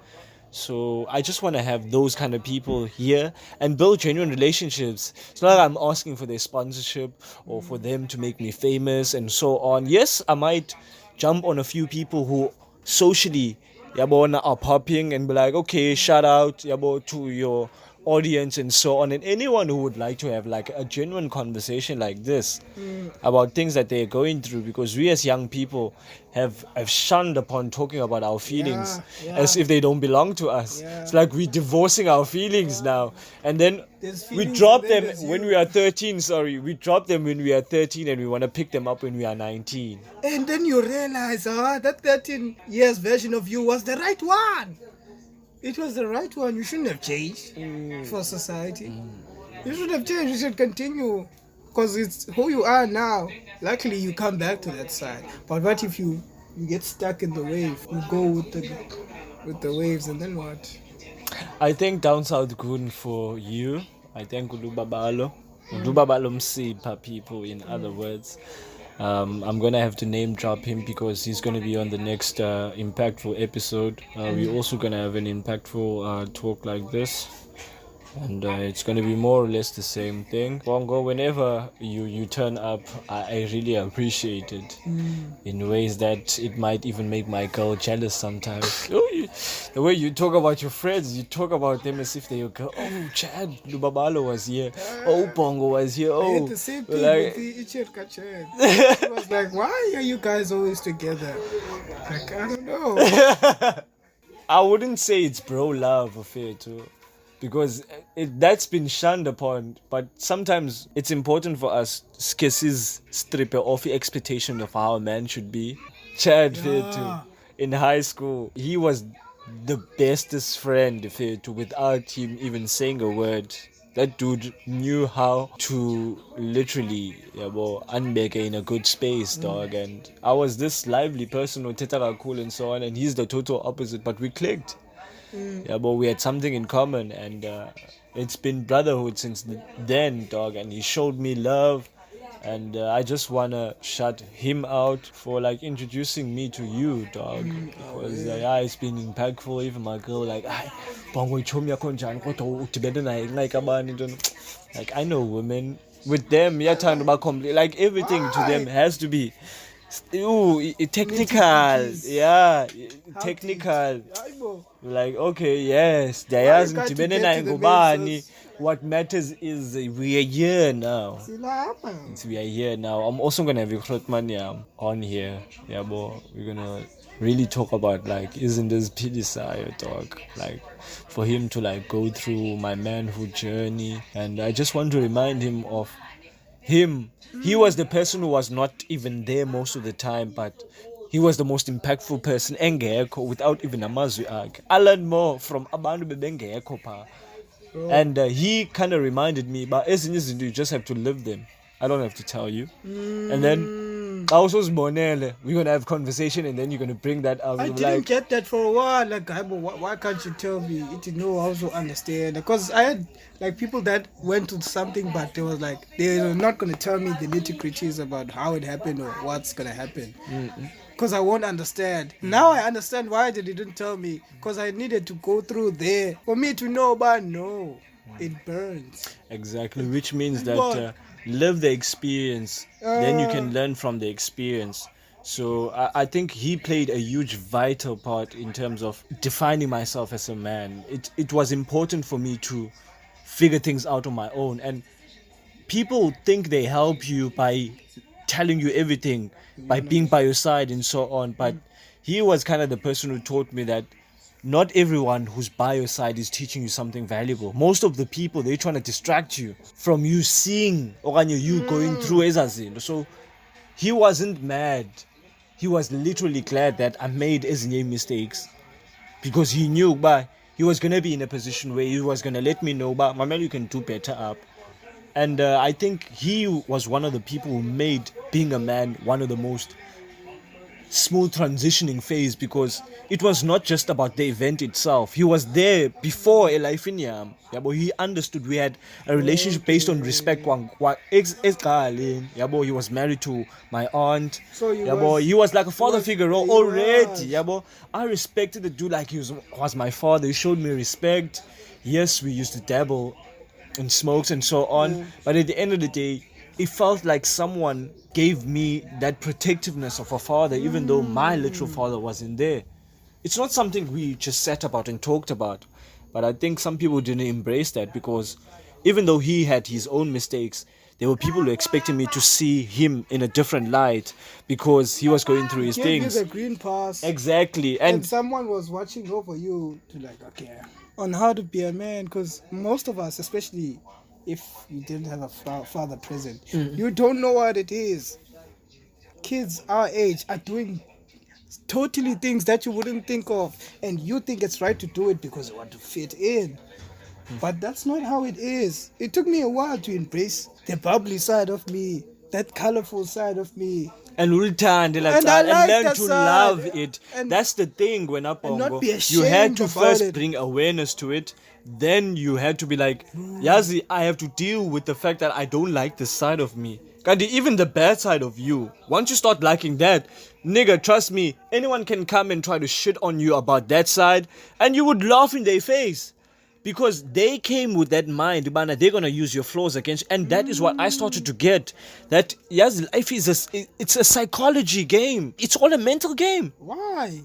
So I just want to have those kind of people here and build genuine relationships. It's not like I'm asking for their sponsorship or for them to make me famous and so on. Yes, I might jump on a few people who socially yabo, are popping and be like, okay, shout out yabo, to your audience and so on. And anyone who would like to have like a genuine conversation like this about things that they're going through, because we as young people have shunned upon talking about our feelings as if they don't belong to us. It's like we're divorcing our feelings now, and then There's we feelings drop and then them there's when you. we are 13. Sorry, we drop them when we are 13 and we want to pick them up when we are 19. And then you realize, that 13 years version of you was the right one. It was the right one. You shouldn't have changed for society. You shouldn't have changed. You should continue. Because it's who you are now. Luckily, you come back to that side. But what if you get stuck in the wave? You go with the waves, and then what? I think down south good for you. I think Ulubabalo. Ulubabalo Msipa people, in other words. I'm gonna have to name drop him because he's gonna be on the next impactful episode. We're also gonna have an impactful talk like this, and it's gonna be more or less the same thing. Bongo, whenever you turn up, I really appreciate it in ways that it might even make my girl jealous sometimes. The way you talk about your friends, you talk about them as if they're your girl. Oh, Chad Lubabalo was here. Oh, Bongo was here. I had Oh, the same thing like, with the Ichirka Chad. I was like, why are you guys always together? Like, I don't know. I wouldn't say it's bro love affair too, because that's been shunned upon. But sometimes it's important for us skesses strip off the expectation of how a man should be. Chad Fetu in high school, he was the bestest friend Fetu without him even saying a word. That dude knew how to literally unbeke in a good space, dog. And I was this lively person who tetara cool and so on, and he's the total opposite, but we clicked. But we had something in common, and it's been brotherhood since then, dog. And he showed me love, and I just wanna shout him out for like introducing me to you, dog. Because it's been impactful. Even my girl, like, Bongo ichomi yakho njani kodwa udibene naye like abani ntoni. Like, I know women with them, yathanda uba complete, like everything to them has to be technical. Yeah, technical. Like, okay, yes, got ndiyayazi to ndidibene get naye to the main ngubani. source. What matters is we are here now. Silapha. We are here now. I'm also gonna have Krotman on here. Yeah, but we're gonna really talk about like, isn't this Pidisaya dog? Like, for him to like go through my manhood journey, and I just want to remind him of him. He was the person who was not even there most of the time, but he was the most impactful person engekho without even amazwi akhe. I learned more from abantu bebengekho pha. And he kind of reminded me, but ezinye izinto you just have to live them. I don't have to tell you. And then we're gonna have conversation and then you're gonna bring that up. I didn't get that for a while. Like, why can't you tell me? It know I also understand. Because I had like people that went to something, but they was like they were not gonna tell me the nitty-gritties about how it happened or what's gonna happen. Because I won't understand. Now I understand why they didn't tell me. Because I needed to go through there for me to know. But no, it burns. Exactly, which means that live the experience, then you can learn from the experience. So I think he played a huge vital part in terms of defining myself as a man. It was important for me to figure things out on my own, and people think they help you by telling you everything, by being by your side and so on, but he was kind of the person who taught me that not everyone who's by your side is teaching you something valuable. Most of the people, they're trying to distract you from you seeing or you going through ezazinto. So he wasn't mad. He was literally glad that I made ezinye mistakes, because he knew he was going to be in a position where he was going to let me know, Mamel, you can do better up. And I think he was one of the people who made being a man one of the most smooth transitioning phase, because it was not just about the event itself. He was there before Elifiniam. He understood we had a relationship based on respect. He was married to my aunt. So he was like a father figure already. I respected the dude like he was my father. He showed me respect. Yes, we used to dabble in smokes and so on, but at the end of the day, it felt like someone gave me that protectiveness of a father, even though my literal father wasn't there. It's not something we just sat about and talked about, but I think some people didn't embrace that, because even though he had his own mistakes, there were people who expected me to see him in a different light because he was going through his things. Give you the green pass. Exactly. And someone was watching over you to like, okay, on how to be a man, because most of us, especially if you didn't have a father present, you don't know what it is. Kids our age are doing totally things that you wouldn't think of, and you think it's right to do it because you want to fit in. But that's not how it is. It took me a while to embrace the bubbly side of me, that colorful side of me. And learn to love it. That's the thing when Bongo. You had to first bring awareness to it. Then you had to be like, Yazi, I have to deal with the fact that I don't like this side of me. Kandi, even the bad side of you. Once you start liking that, nigga, trust me, anyone can come and try to shit on you about that side, and you would laugh in their face. Because they came with that mind, they're gonna use your flaws against you. And that is what I started to get. That yes, life is it's a psychology game. It's all a mental game. Why?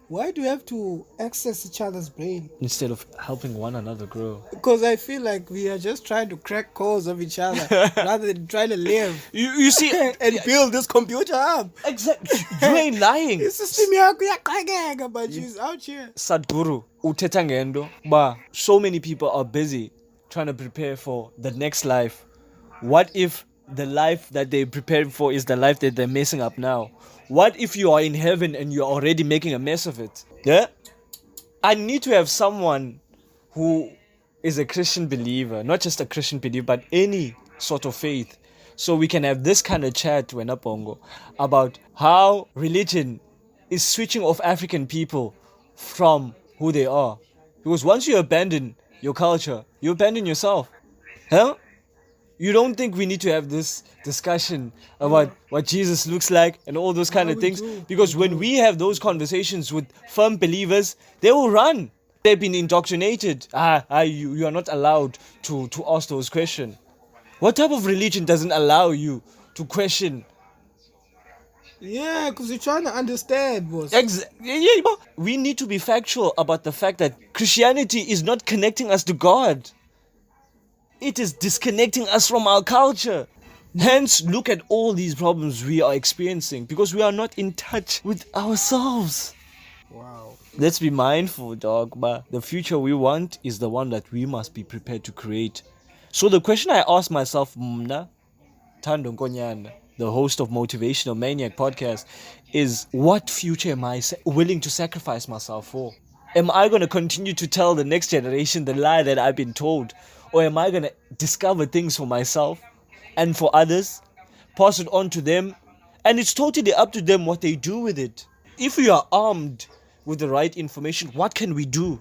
Why do you have to access each other's brain instead of helping one another grow? Because I feel like we are just trying to crack codes of each other rather than trying to live. You see, and build this computer up. Exactly. You ain't lying. It's system yakho, but she's out here. Sadhguru, uthetha ngento so many people are busy trying to prepare for the next life. What if the life that they're preparing for is the life that they're messing up now? What if you are in heaven and you're already making a mess of it? Yeah? I need to have someone who is a Christian believer, not just a Christian believer, but any sort of faith. So we can have this kind of chat when Bongo about how religion is switching off African people from who they are. Because once you abandon your culture, you abandon yourself. Huh? You don't think we need to have this discussion about what Jesus looks like and all those kind of things? Because when we have those conversations with firm believers, they will run. They've been indoctrinated. You are not allowed to ask those questions. What type of religion doesn't allow you to question? Yeah, because you're trying to understand, boss. We need to be factual about the fact that Christianity is not connecting us to God. It is disconnecting us from our culture. Hence, look at all these problems we are experiencing because we are not in touch with ourselves. Wow. Let's be mindful, dog. But the future we want is the one that we must be prepared to create. So the question I asked myself, Mna, Tando Nkonyana, the host of Motivational Maniac podcast, is what future am I willing to sacrifice myself for? Am I going to continue to tell the next generation the lie that I've been told? Or am I going to discover things for myself and for others, pass it on to them, And it's totally up to them what they do with it. If we are armed with the right information, what can we do?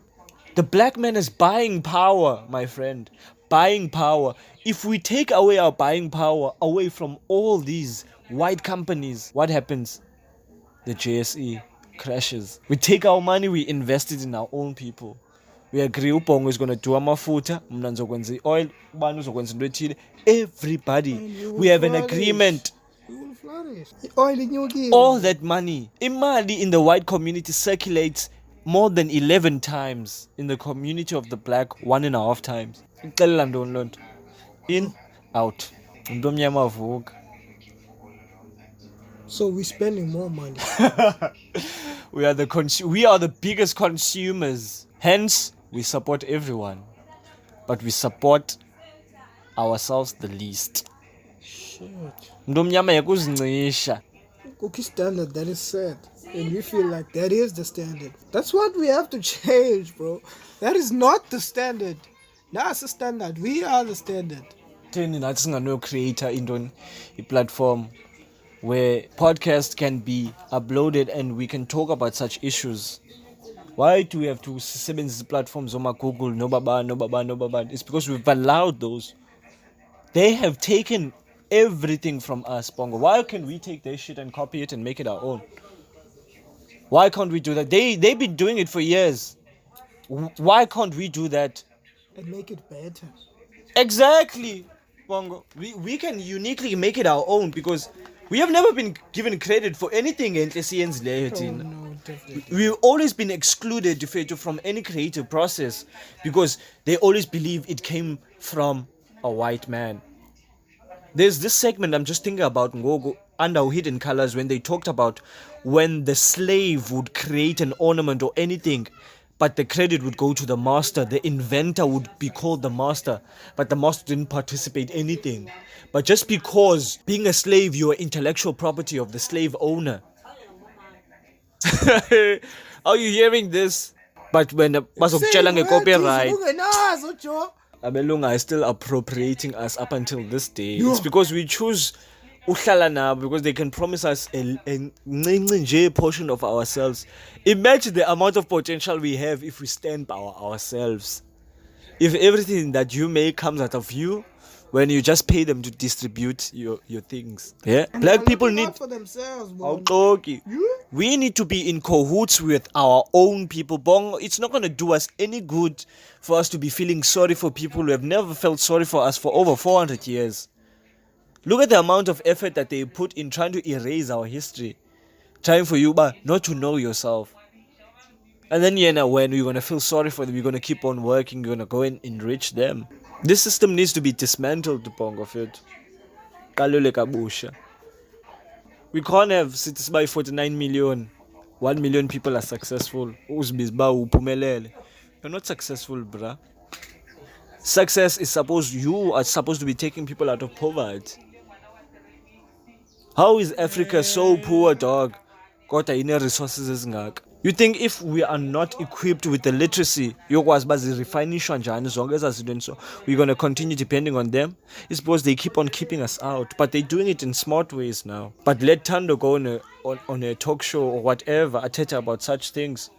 The black man is buying power, my friend. Buying power. If we take away our buying power away from all these white companies, what happens? The JSE crashes. We take our money, we invest it in our own people. We agree Ubhongo is going to do amafuta, mna ngizokwenza oil, ubani uzokwenza into ethile. Everybody. We have an agreement. We will flourish. Oil inyukile. All that money, imali in the white community circulates more than 11 times. In the community of the black, 1.5 times. Ixelela ntoni loo nto? In, out. Umuntu omnyama avuka. So we're spending more money. We are the biggest consumers. Hence, we support everyone. But we support ourselves the least. Shit. Umuntu omnyama yakuzincisha. Cookie standard that is set. And we feel like that is the standard. That's what we have to change, bro. That is not the standard. That's the standard. We are the standard. Theni nathi singano creator into a platform where podcast can be uploaded and we can talk about such issues. Why do we have to sebenzisa platforms on Google? No baba. It's because we've allowed those. They have taken everything from us, Bongo. Why can't we take their shit and copy it and make it our own? Why can't we do that? They've been doing it for years. Why can't we do that? And make it better. Exactly, Bongo. We can uniquely make it our own because we have never been given credit for anything in Oh, no, definitely. We've always been excluded from any creative process because they always believe it came from a white man. There's this segment I'm just thinking about Ngogo under Hidden Colors when they talked about when the slave would create an ornament or anything, but the credit would go to the master. The inventor would be called the master, but the master didn't participate anything. But just because being a slave, you are intellectual property of the slave owner. Are you hearing this? But when bazokutshela nge-copyright, Abelunga is still appropriating us up until this day. It's because we choose uhlala nabo because they can promise us a portion of ourselves. Imagine the amount of potential we have if we stand by ourselves. If everything that you make comes out of you, when you just pay them to distribute your things. Yeah, And black they're people looking need. out for themselves, bro. We need to be in cahoots with our own people. Bongo, it's not going to do us any good for us to be feeling sorry for people who have never felt sorry for us for over 400 years. Look at the amount of effort that they put in trying to erase our history. Trying for you not to know yourself. And then when you're going to feel sorry for them, you're going to keep on working, you're going to go and enrich them. This system needs to be dismantled, Bongo Fit. Kalule kabusha. We can't have cities by 49 million. 1 million people are successful. You're not successful, bruh. Success is you are supposed to be taking people out of poverty. How is Africa so poor, dog? Got ine resources ezingaka. You think if we are not equipped with the literacy, we're going to continue depending on them? It's because they keep on keeping us out, but they're doing it in smart ways now. But let Tando go on a talk show or whatever, ateta about such things.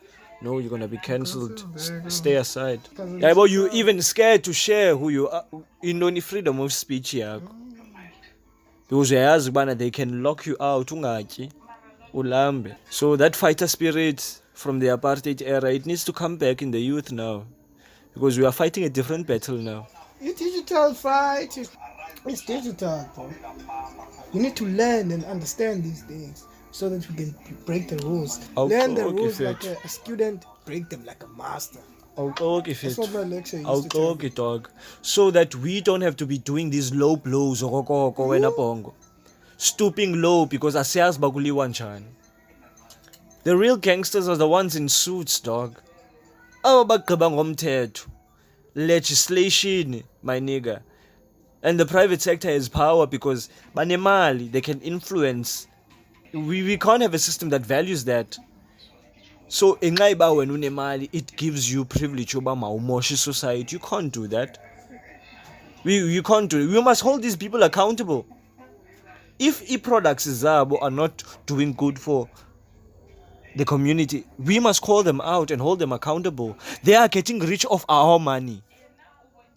No, you're going to be cancelled. Stay aside. You even scared to share who you are. You know, freedom of speech here. Because they can lock you out. Ulambe. So that fighter spirit from the apartheid era, it needs to come back in the youth now. Because we are fighting a different battle now. It's digital fight. It's digital, bro. We need to learn and understand these things so that we can break the rules. Learn the rules like a student, break them like a master. That's what my lecture used to tell me. Dog. So that we don't have to be doing these low blows. Stooping low because asiyaz bakuliwa njani. The real gangsters are the ones in suits, dog. Abagqiba ngomthetho. Legislation, my nigga. And the private sector has power because banemali, they can influence. We can't have a system that values that. So enqaiba when unemali, it gives you privilege over maumoshi society. You can't do that. You can't do it. We must hold these people accountable. if e-products zabo are not doing good for the community, we must call them out and hold them accountable. They are getting rich off our money.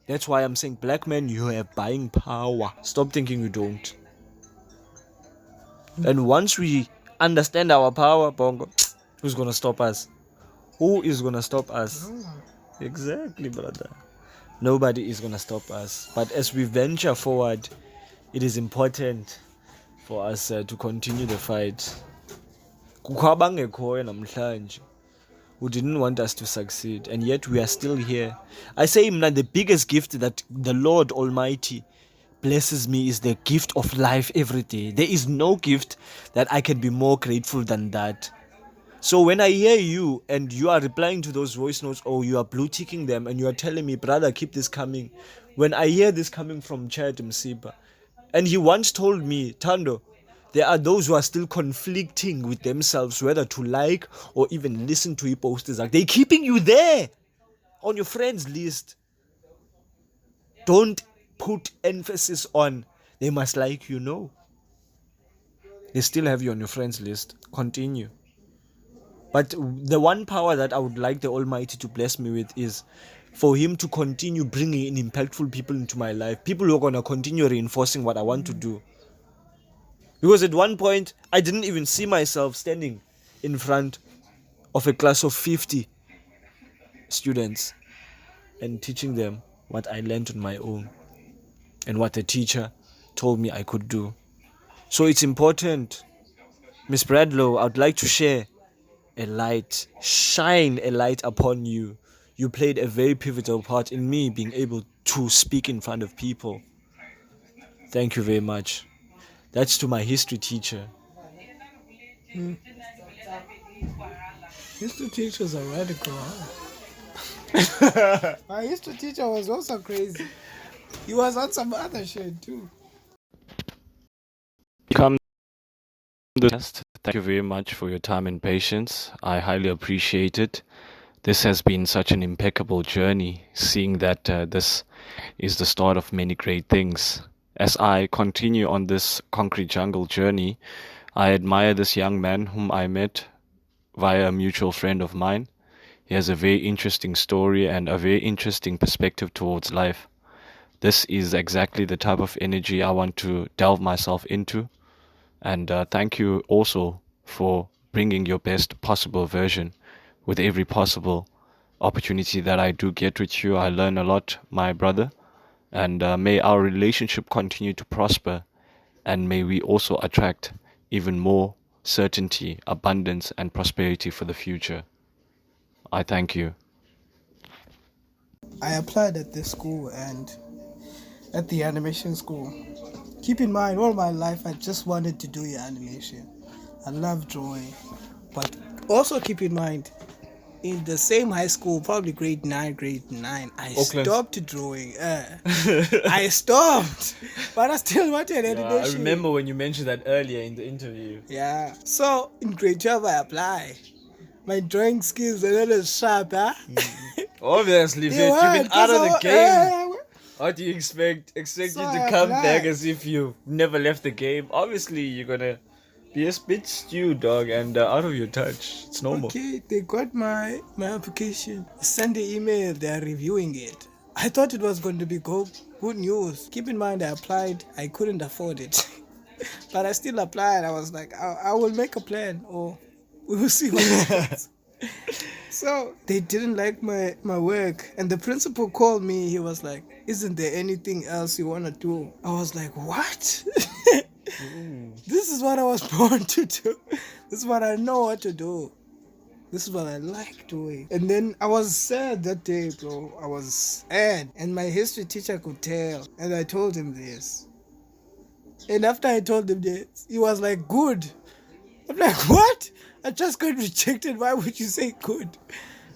That's why I'm saying, black men, you have buying power. Stop thinking you don't. And once we understand our power, Bongo, who's gonna stop us? Who is gonna stop us? Exactly, brother. Nobody is gonna stop us. But as we venture forward, it is important for us to continue the fight. Who didn't want us to succeed, and yet we are still here. I say, the biggest gift that the Lord Almighty blesses me is the gift of life every day. There is no gift that I can be more grateful than that. So when I hear you and you are replying to those voice notes, or you are blue ticking them and you are telling me, brother, keep this coming. When I hear this coming from Chad Msiba, and he once told me, Tando, there are those who are still conflicting with themselves whether to like or even listen to your posters. They're keeping you there on your friends list. Don't put emphasis on they must like you. No. They still have you on your friends list. Continue. But the one power that I would like the Almighty to bless me with is for Him to continue bringing in impactful people into my life. People who are going to continue reinforcing what I want to do. Because at one point, I didn't even see myself standing in front of a class of 50 students and teaching them what I learned on my own and what the teacher told me I could do. So it's important. Miss Bradlow, I would like to share shine a light upon you. You played a very pivotal part in me being able to speak in front of people. Thank you very much. That's to my history teacher. History teachers are radical, huh? My history teacher was also crazy. He was on some other shit too. Thank you very much for your time and patience. I highly appreciate it. This has been such an impeccable journey, seeing that this is the start of many great things. As I continue on this concrete jungle journey, I admire this young man whom I met via a mutual friend of mine. He has a very interesting story and a very interesting perspective towards life. This is exactly the type of energy I want to delve myself into. And thank you also for bringing your best possible version with every possible opportunity that I do get with you. I learn a lot, my brother. And may our relationship continue to prosper, and may we also attract even more certainty, abundance, and prosperity for the future. I thank you. I applied at this school and at the animation school. Keep in mind, all my life I just wanted to do animation. I love drawing. But also keep in mind, in the same high school, probably grade 9, I stopped drawing. I stopped. But I still wanted animation. I remember when you mentioned that earlier in the interview. Yeah. So, in grade 12, I applied. My drawing skills are not as sharp, huh? Obviously, you've been out of the game. What do you expect? Expect you to come back as if you never left the game? Obviously, you're going to be a bit stewed, dog, and out of your touch. It's normal. Okay, they got my application. Send the email, they're reviewing it. I thought it was going to be good news. Keep in mind, I applied, I couldn't afford it. But I still applied. I was like, I will make a plan, or we will see what happens. So they didn't like my work, and the principal called me. He was like, isn't there anything else you want to do? I was like, what? This is what I was born to do. This is what I know what to do. This is what I like doing. And then I was sad that day, bro. I was sad. And my history teacher could tell. And I told him this. And after I told him this, he was like, good. I'm like, what? I just got rejected. Why would you say good?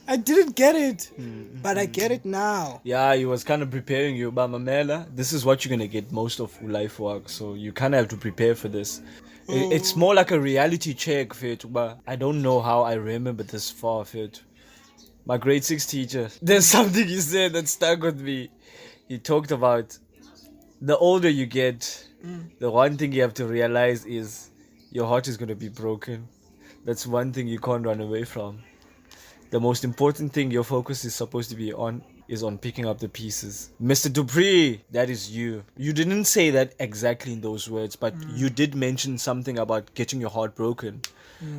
I didn't get it. But I get it now. Yeah, he was kind of preparing you. But Mamela, this is what you're going to get most of life work. So you kind of have to prepare for this. It's more like a reality check, Fit. But I don't know how I remember this far, Fit. My grade 6 teacher, there's something he said that stuck with me. He talked about the older you get, the one thing you have to realize is your heart is going to be broken. That's one thing you can't run away from. The most important thing your focus is supposed to be on is on picking up the pieces. Mr. Dupree, that is you. You didn't say that exactly in those words, but you did mention something about getting your heart broken.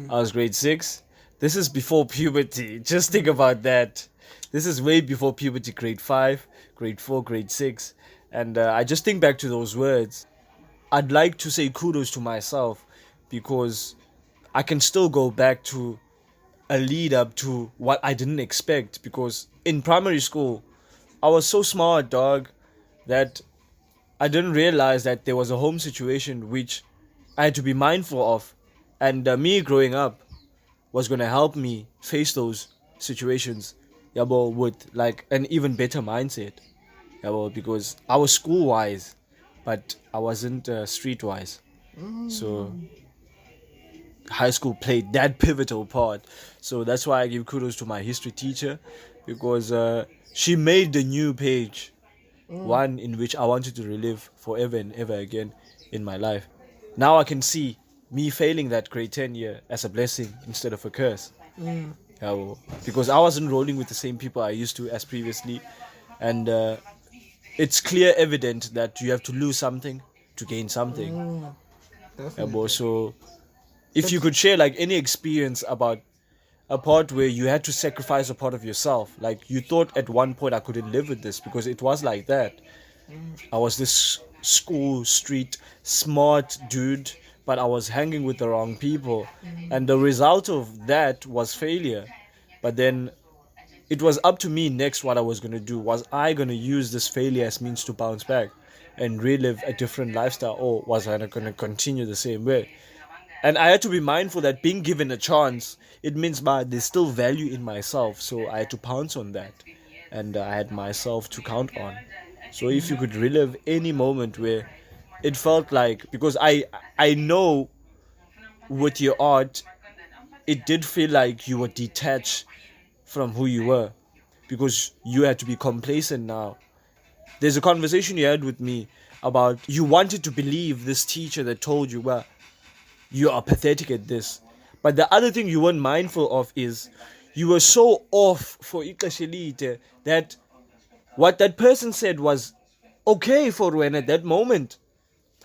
I was grade 6. This is before puberty. Just think about that. This is way before puberty, grade 5, grade 4, grade 6. And I just think back to those words. I'd like to say kudos to myself because I can still go back to a lead up to what I didn't expect, because in primary school I was so smart, dog, that I didn't realize that there was a home situation which I had to be mindful of, and me growing up was going to help me face those situations, yabo, with like an even better mindset, yabo, because I was school wise but I wasn't street wise. So high school played that pivotal part. So that's why I give kudos to my history teacher, because she made the new page, one in which I wanted to relive forever and ever again in my life. Now I can see me failing that grade 10 year as a blessing instead of a curse. Yeah, well, because I wasn't rolling with the same people I used to as previously, and it's clear evident that you have to lose something to gain something. Yeah, well, so if you could share like any experience about a part where you had to sacrifice a part of yourself, like you thought at one point I couldn't live with this because it was like that. I was this school street smart dude, but I was hanging with the wrong people, and the result of that was failure. But then it was up to me next what I was going to do. Was I going to use this failure as means to bounce back and relive a different lifestyle, or was I going to continue the same way? And I had to be mindful that being given a chance, it means there's still value in myself. So I had to pounce on that. And I had myself to count on. So if you could relive any moment where it felt like, because I know with your art, it did feel like you were detached from who you were, because you had to be complacent now. There's a conversation you had with me about you wanted to believe this teacher that told you, well, you are pathetic at this. But the other thing you weren't mindful of is you were so off for Ikashelite that what that person said was okay for when at that moment.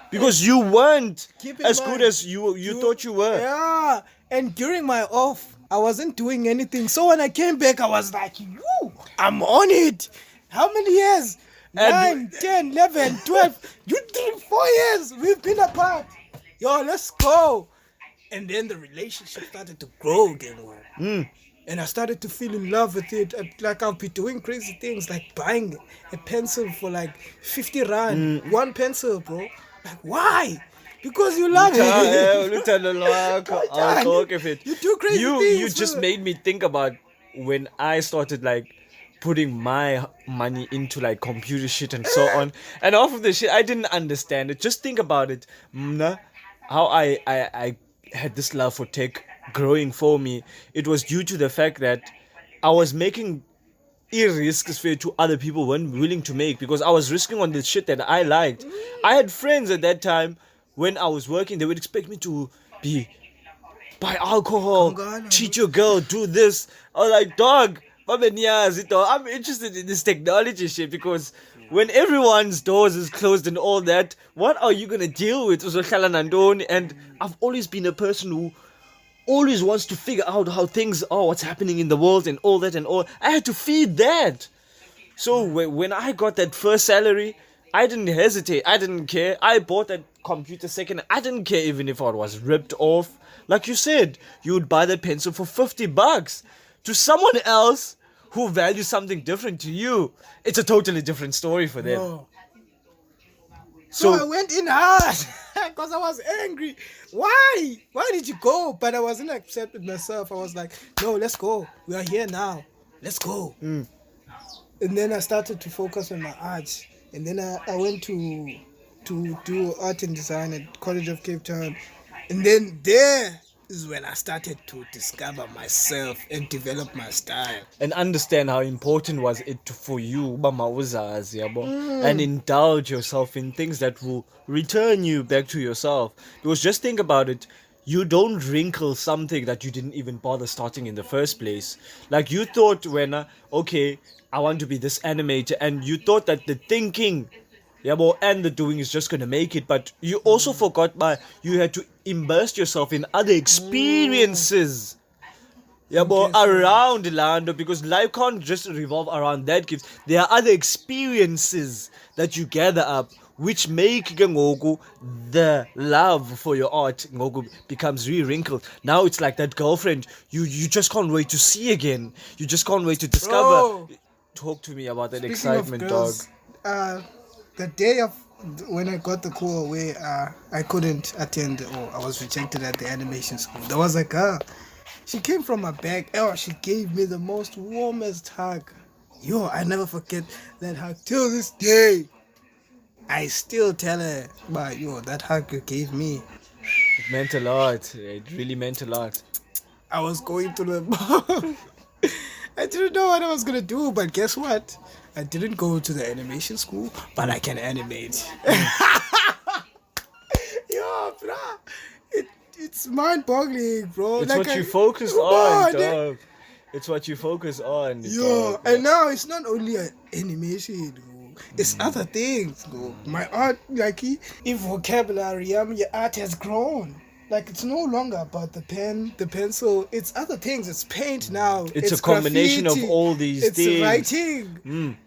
Because you weren't as good as you thought you were. Yeah, and during my off, I wasn't doing anything. So when I came back, I was like, "Woo, I'm on it." How many years? 9, 10, 11, 12. You 4 years. We've been apart. Yo, let's go. And then the relationship started to grow again. And I started to feel in love with it. Like I'll be doing crazy things, like buying a pencil for like 50 rand. One pencil, bro. Like, why? Because you love it. You do crazy things. You just made me think about when I started like putting my money into like computer shit and so on. And off of the shit, I didn't understand it. Just think about it. How I had this love for tech growing for me. It was due to the fact that I was making risks to other people weren't willing to make, because I was risking on the shit that I liked. I had friends at that time when I was working, they would expect me to buy alcohol, cheat your girl, do this. I was like, dog, I'm interested in this technology shit, because when everyone's doors is closed and all that, what are you gonna deal with? And I've always been a person who always wants to figure out how things are, what's happening in the world and all that and all. I had to feed that. So when I got that first salary, I didn't hesitate. I didn't care. I bought that computer second. I didn't care even if I was ripped off. Like you said, you would buy that pencil for $50 to someone else who values something different to you. It's a totally different story for them. Bro. So I went in hard because I was angry. Why? Why did you go? But I wasn't accepting myself. I was like, no, let's go. We are here now. Let's go. And then I started to focus on my art. And then I went to do art and design at College of Cape Town. And then there is when I started to discover myself and develop my style. And understand how important was it for you uba mawuzazi, yabo, and indulge yourself in things that will return you back to yourself. Because just think about it, you don't wrinkle something that you didn't even bother starting in the first place. Like you thought when okay, I want to be this animator, and you thought that the thinking, yabo, and the doing is just gonna make it, but you also forgot you had to immerse yourself in other experiences, yabo, around Lando, because life can't just revolve around that gift. There are other experiences that you gather up which make ke ngoku the love for your art ngoku becomes re-wrinkled. Now it's like that girlfriend you just can't wait to see again. You just can't wait to discover. Bro, talk to me about that speaking excitement, of dog. girls, the day of when I got the call where I couldn't attend, or I was rejected at the animation school, there was a girl. She came from my back. Oh, she gave me the most warmest hug. Yo, I never forget that hug till this day. I still tell her, but yo, that hug you gave me. It meant a lot. It really meant a lot. I was going to the I didn't know what I was gonna do, but guess what? I didn't go to the animation school, but I can animate. Yo, bruh, it's mind-boggling, bro. It's like what you focus on, dog. It's what you focus on. Yo, dog. and now it's not only animation, bro. It's other things, bro. My art, like, if vocabulary, your art has grown. Like, it's no longer about the pen, the pencil. It's other things. It's paint now. It's a combination graffiti. of all these it's things. It's writing.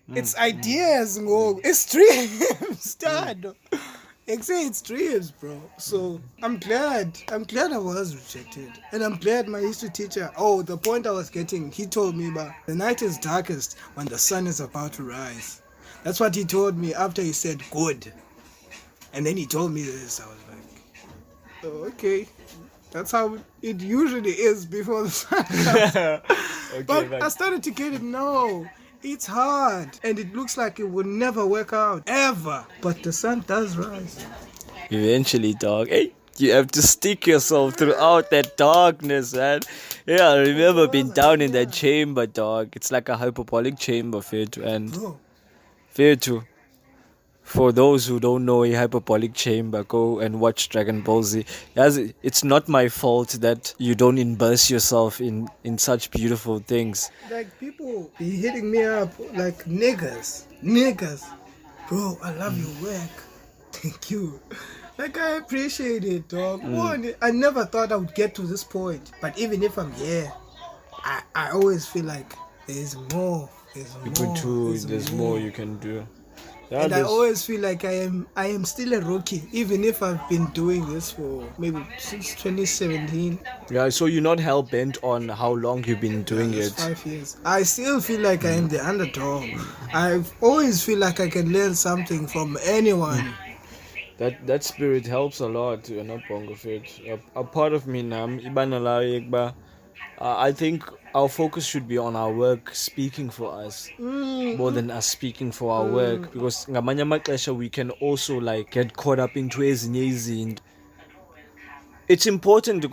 It's ideas, bro. It's dreams, dad. It's dreams, bro. So I'm glad I was rejected. And I'm glad my history teacher, the point I was getting, he told me about the night is darkest when the sun is about to rise. That's what he told me after he said good. And then he told me this. I was like, oh, okay. That's how it usually is before the sun comes. Okay, but I started to get it. No, it's hard. And it looks like it will never work out. Ever. But the sun does rise. Eventually, dog. Hey, you have to stick yourself throughout that darkness, man. Yeah, I remember being down in that chamber, dog. It's like a hyperbolic chamber, Fetu. And Fetu, for those who don't know a hyperbolic chamber, go and watch Dragon Ball Z. It's not my fault that you don't immerse yourself in such beautiful things. Like, people be hitting me up like niggas. Bro, I love your work. Thank you. Like, I appreciate it, dog. One, I never thought I would get to this point. But even if I'm here, I always feel like there's more. There's more you can do. Yeah, and I always feel like I am still a rookie, even if I've been doing this for maybe since 2017. Yeah, so you're not hell bent on how long you've been doing it. 5 years. I still feel like I am the underdog. I always feel like I can learn something from anyone. That spirit helps a lot, you know, Bongo Fit. A part of me nam ibanala I think our focus should be on our work speaking for us more than us speaking for our work, because ngamanye amaxesha we can also like get caught up into ezinye izinto. It's important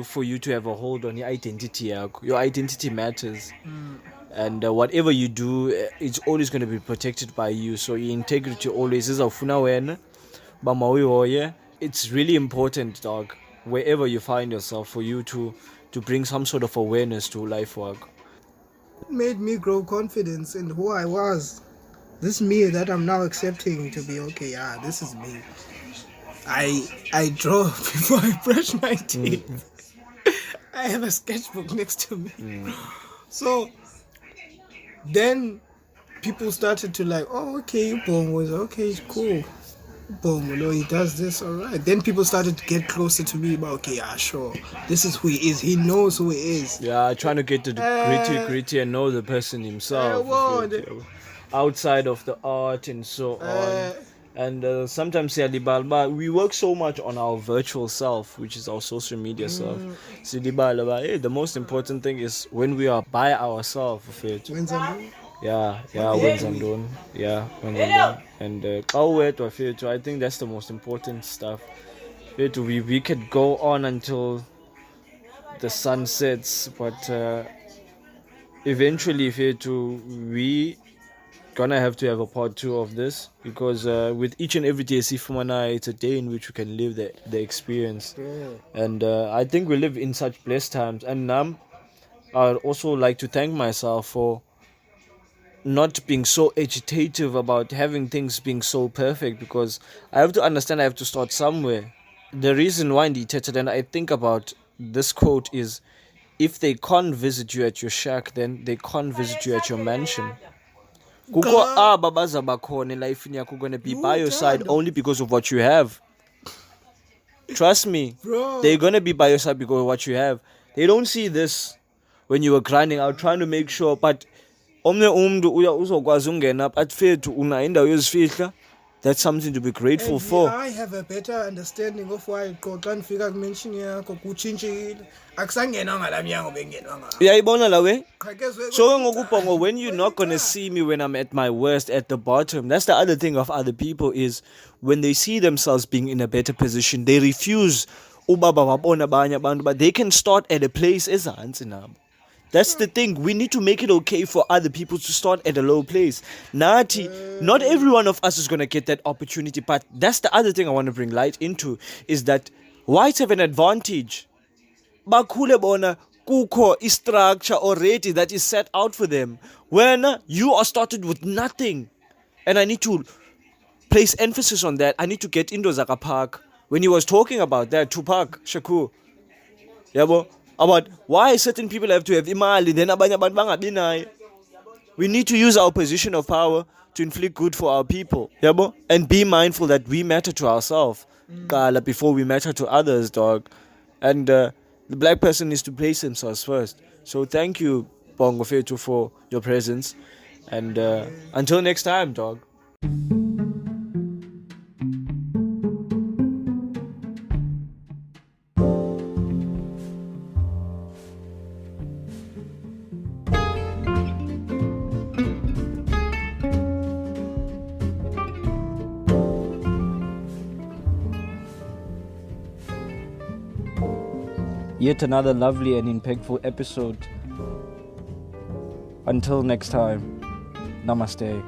for you to have a hold on your identity. Your identity matters. And whatever you do, it's always going to be protected by you. So your integrity always is aufuna wena. It's really important, dog, wherever you find yourself, for you to bring some sort of awareness to life work. It made me grow confidence in who I was. This me that I'm now accepting to be okay. This is me. I draw before I brush my teeth. I have a sketchbook next to me. So then people started to like, okay, Boom was okay, cool. Boom, he does this, alright. Then people started to get closer to me about, okay, sure, this is who he is. He knows who he is. Yeah, trying to get to the gritty and know the person himself. Outside of the art and so on. And sometimes we work so much on our virtual self, which is our social media self. The most important thing is when we are by ourselves. When I'm done. And I think that's the most important stuff. we could go on until the sun sets, but eventually we gonna have to have a part 2 of this, because with each and every day Sifumana, it's a day in which we can live the experience. And I think we live in such blessed times. And I'd also like to thank myself for not being so agitative about having things being so perfect, because I have to understand I have to start somewhere. The reason why and I think about this quote is, if they can't visit you at your shack, then they can't visit you at your mansion. Kukho aba bazaba khona elifini yakho gonna be by your side only because of what you have. Trust me, Bro. they're gonna be by your side because of what you have. They don't see this when you were grinding out, trying to make sure, but omnye umntu uzokwazi ungena but fethu una indawo yozifihla. That's something to be grateful And for. I have a better understanding of why xa ndifika kumention yakho kutshintshile. Akusangena ngalamnyango bengenwa ngawo. Uyayibona la we? Qhakezwe So ngokubhongo, when you're not gonna see me when I'm at my worst, at the bottom. That's the other thing of other people, is when they see themselves being in a better position, they refuse ubaba wabona abanye abantu, but they can start at a place ezantsi nabo. That's the thing. We need to make it okay for other people to start at a low place. Nati, not every one of us is going to get that opportunity, but that's the other thing I want to bring light into, is that whites have an advantage. Bakhule bona kukho structure already that is set out for them. When you are started with nothing. And I need to place emphasis on that. I need to get into Zaka Park. When he was talking about that, Tupac Shakur. Yabo. About why certain people have to have imali, then abanye abantu bangabi nayo. We need to use our position of power to inflict good for our people, yabo? And be mindful that we matter to ourselves before we matter to others, dog. And the black person needs to place themselves first. So thank you, Bhongofetu, for your presence. And until next time, dog. Yet another lovely and impactful episode. Until next time, namaste.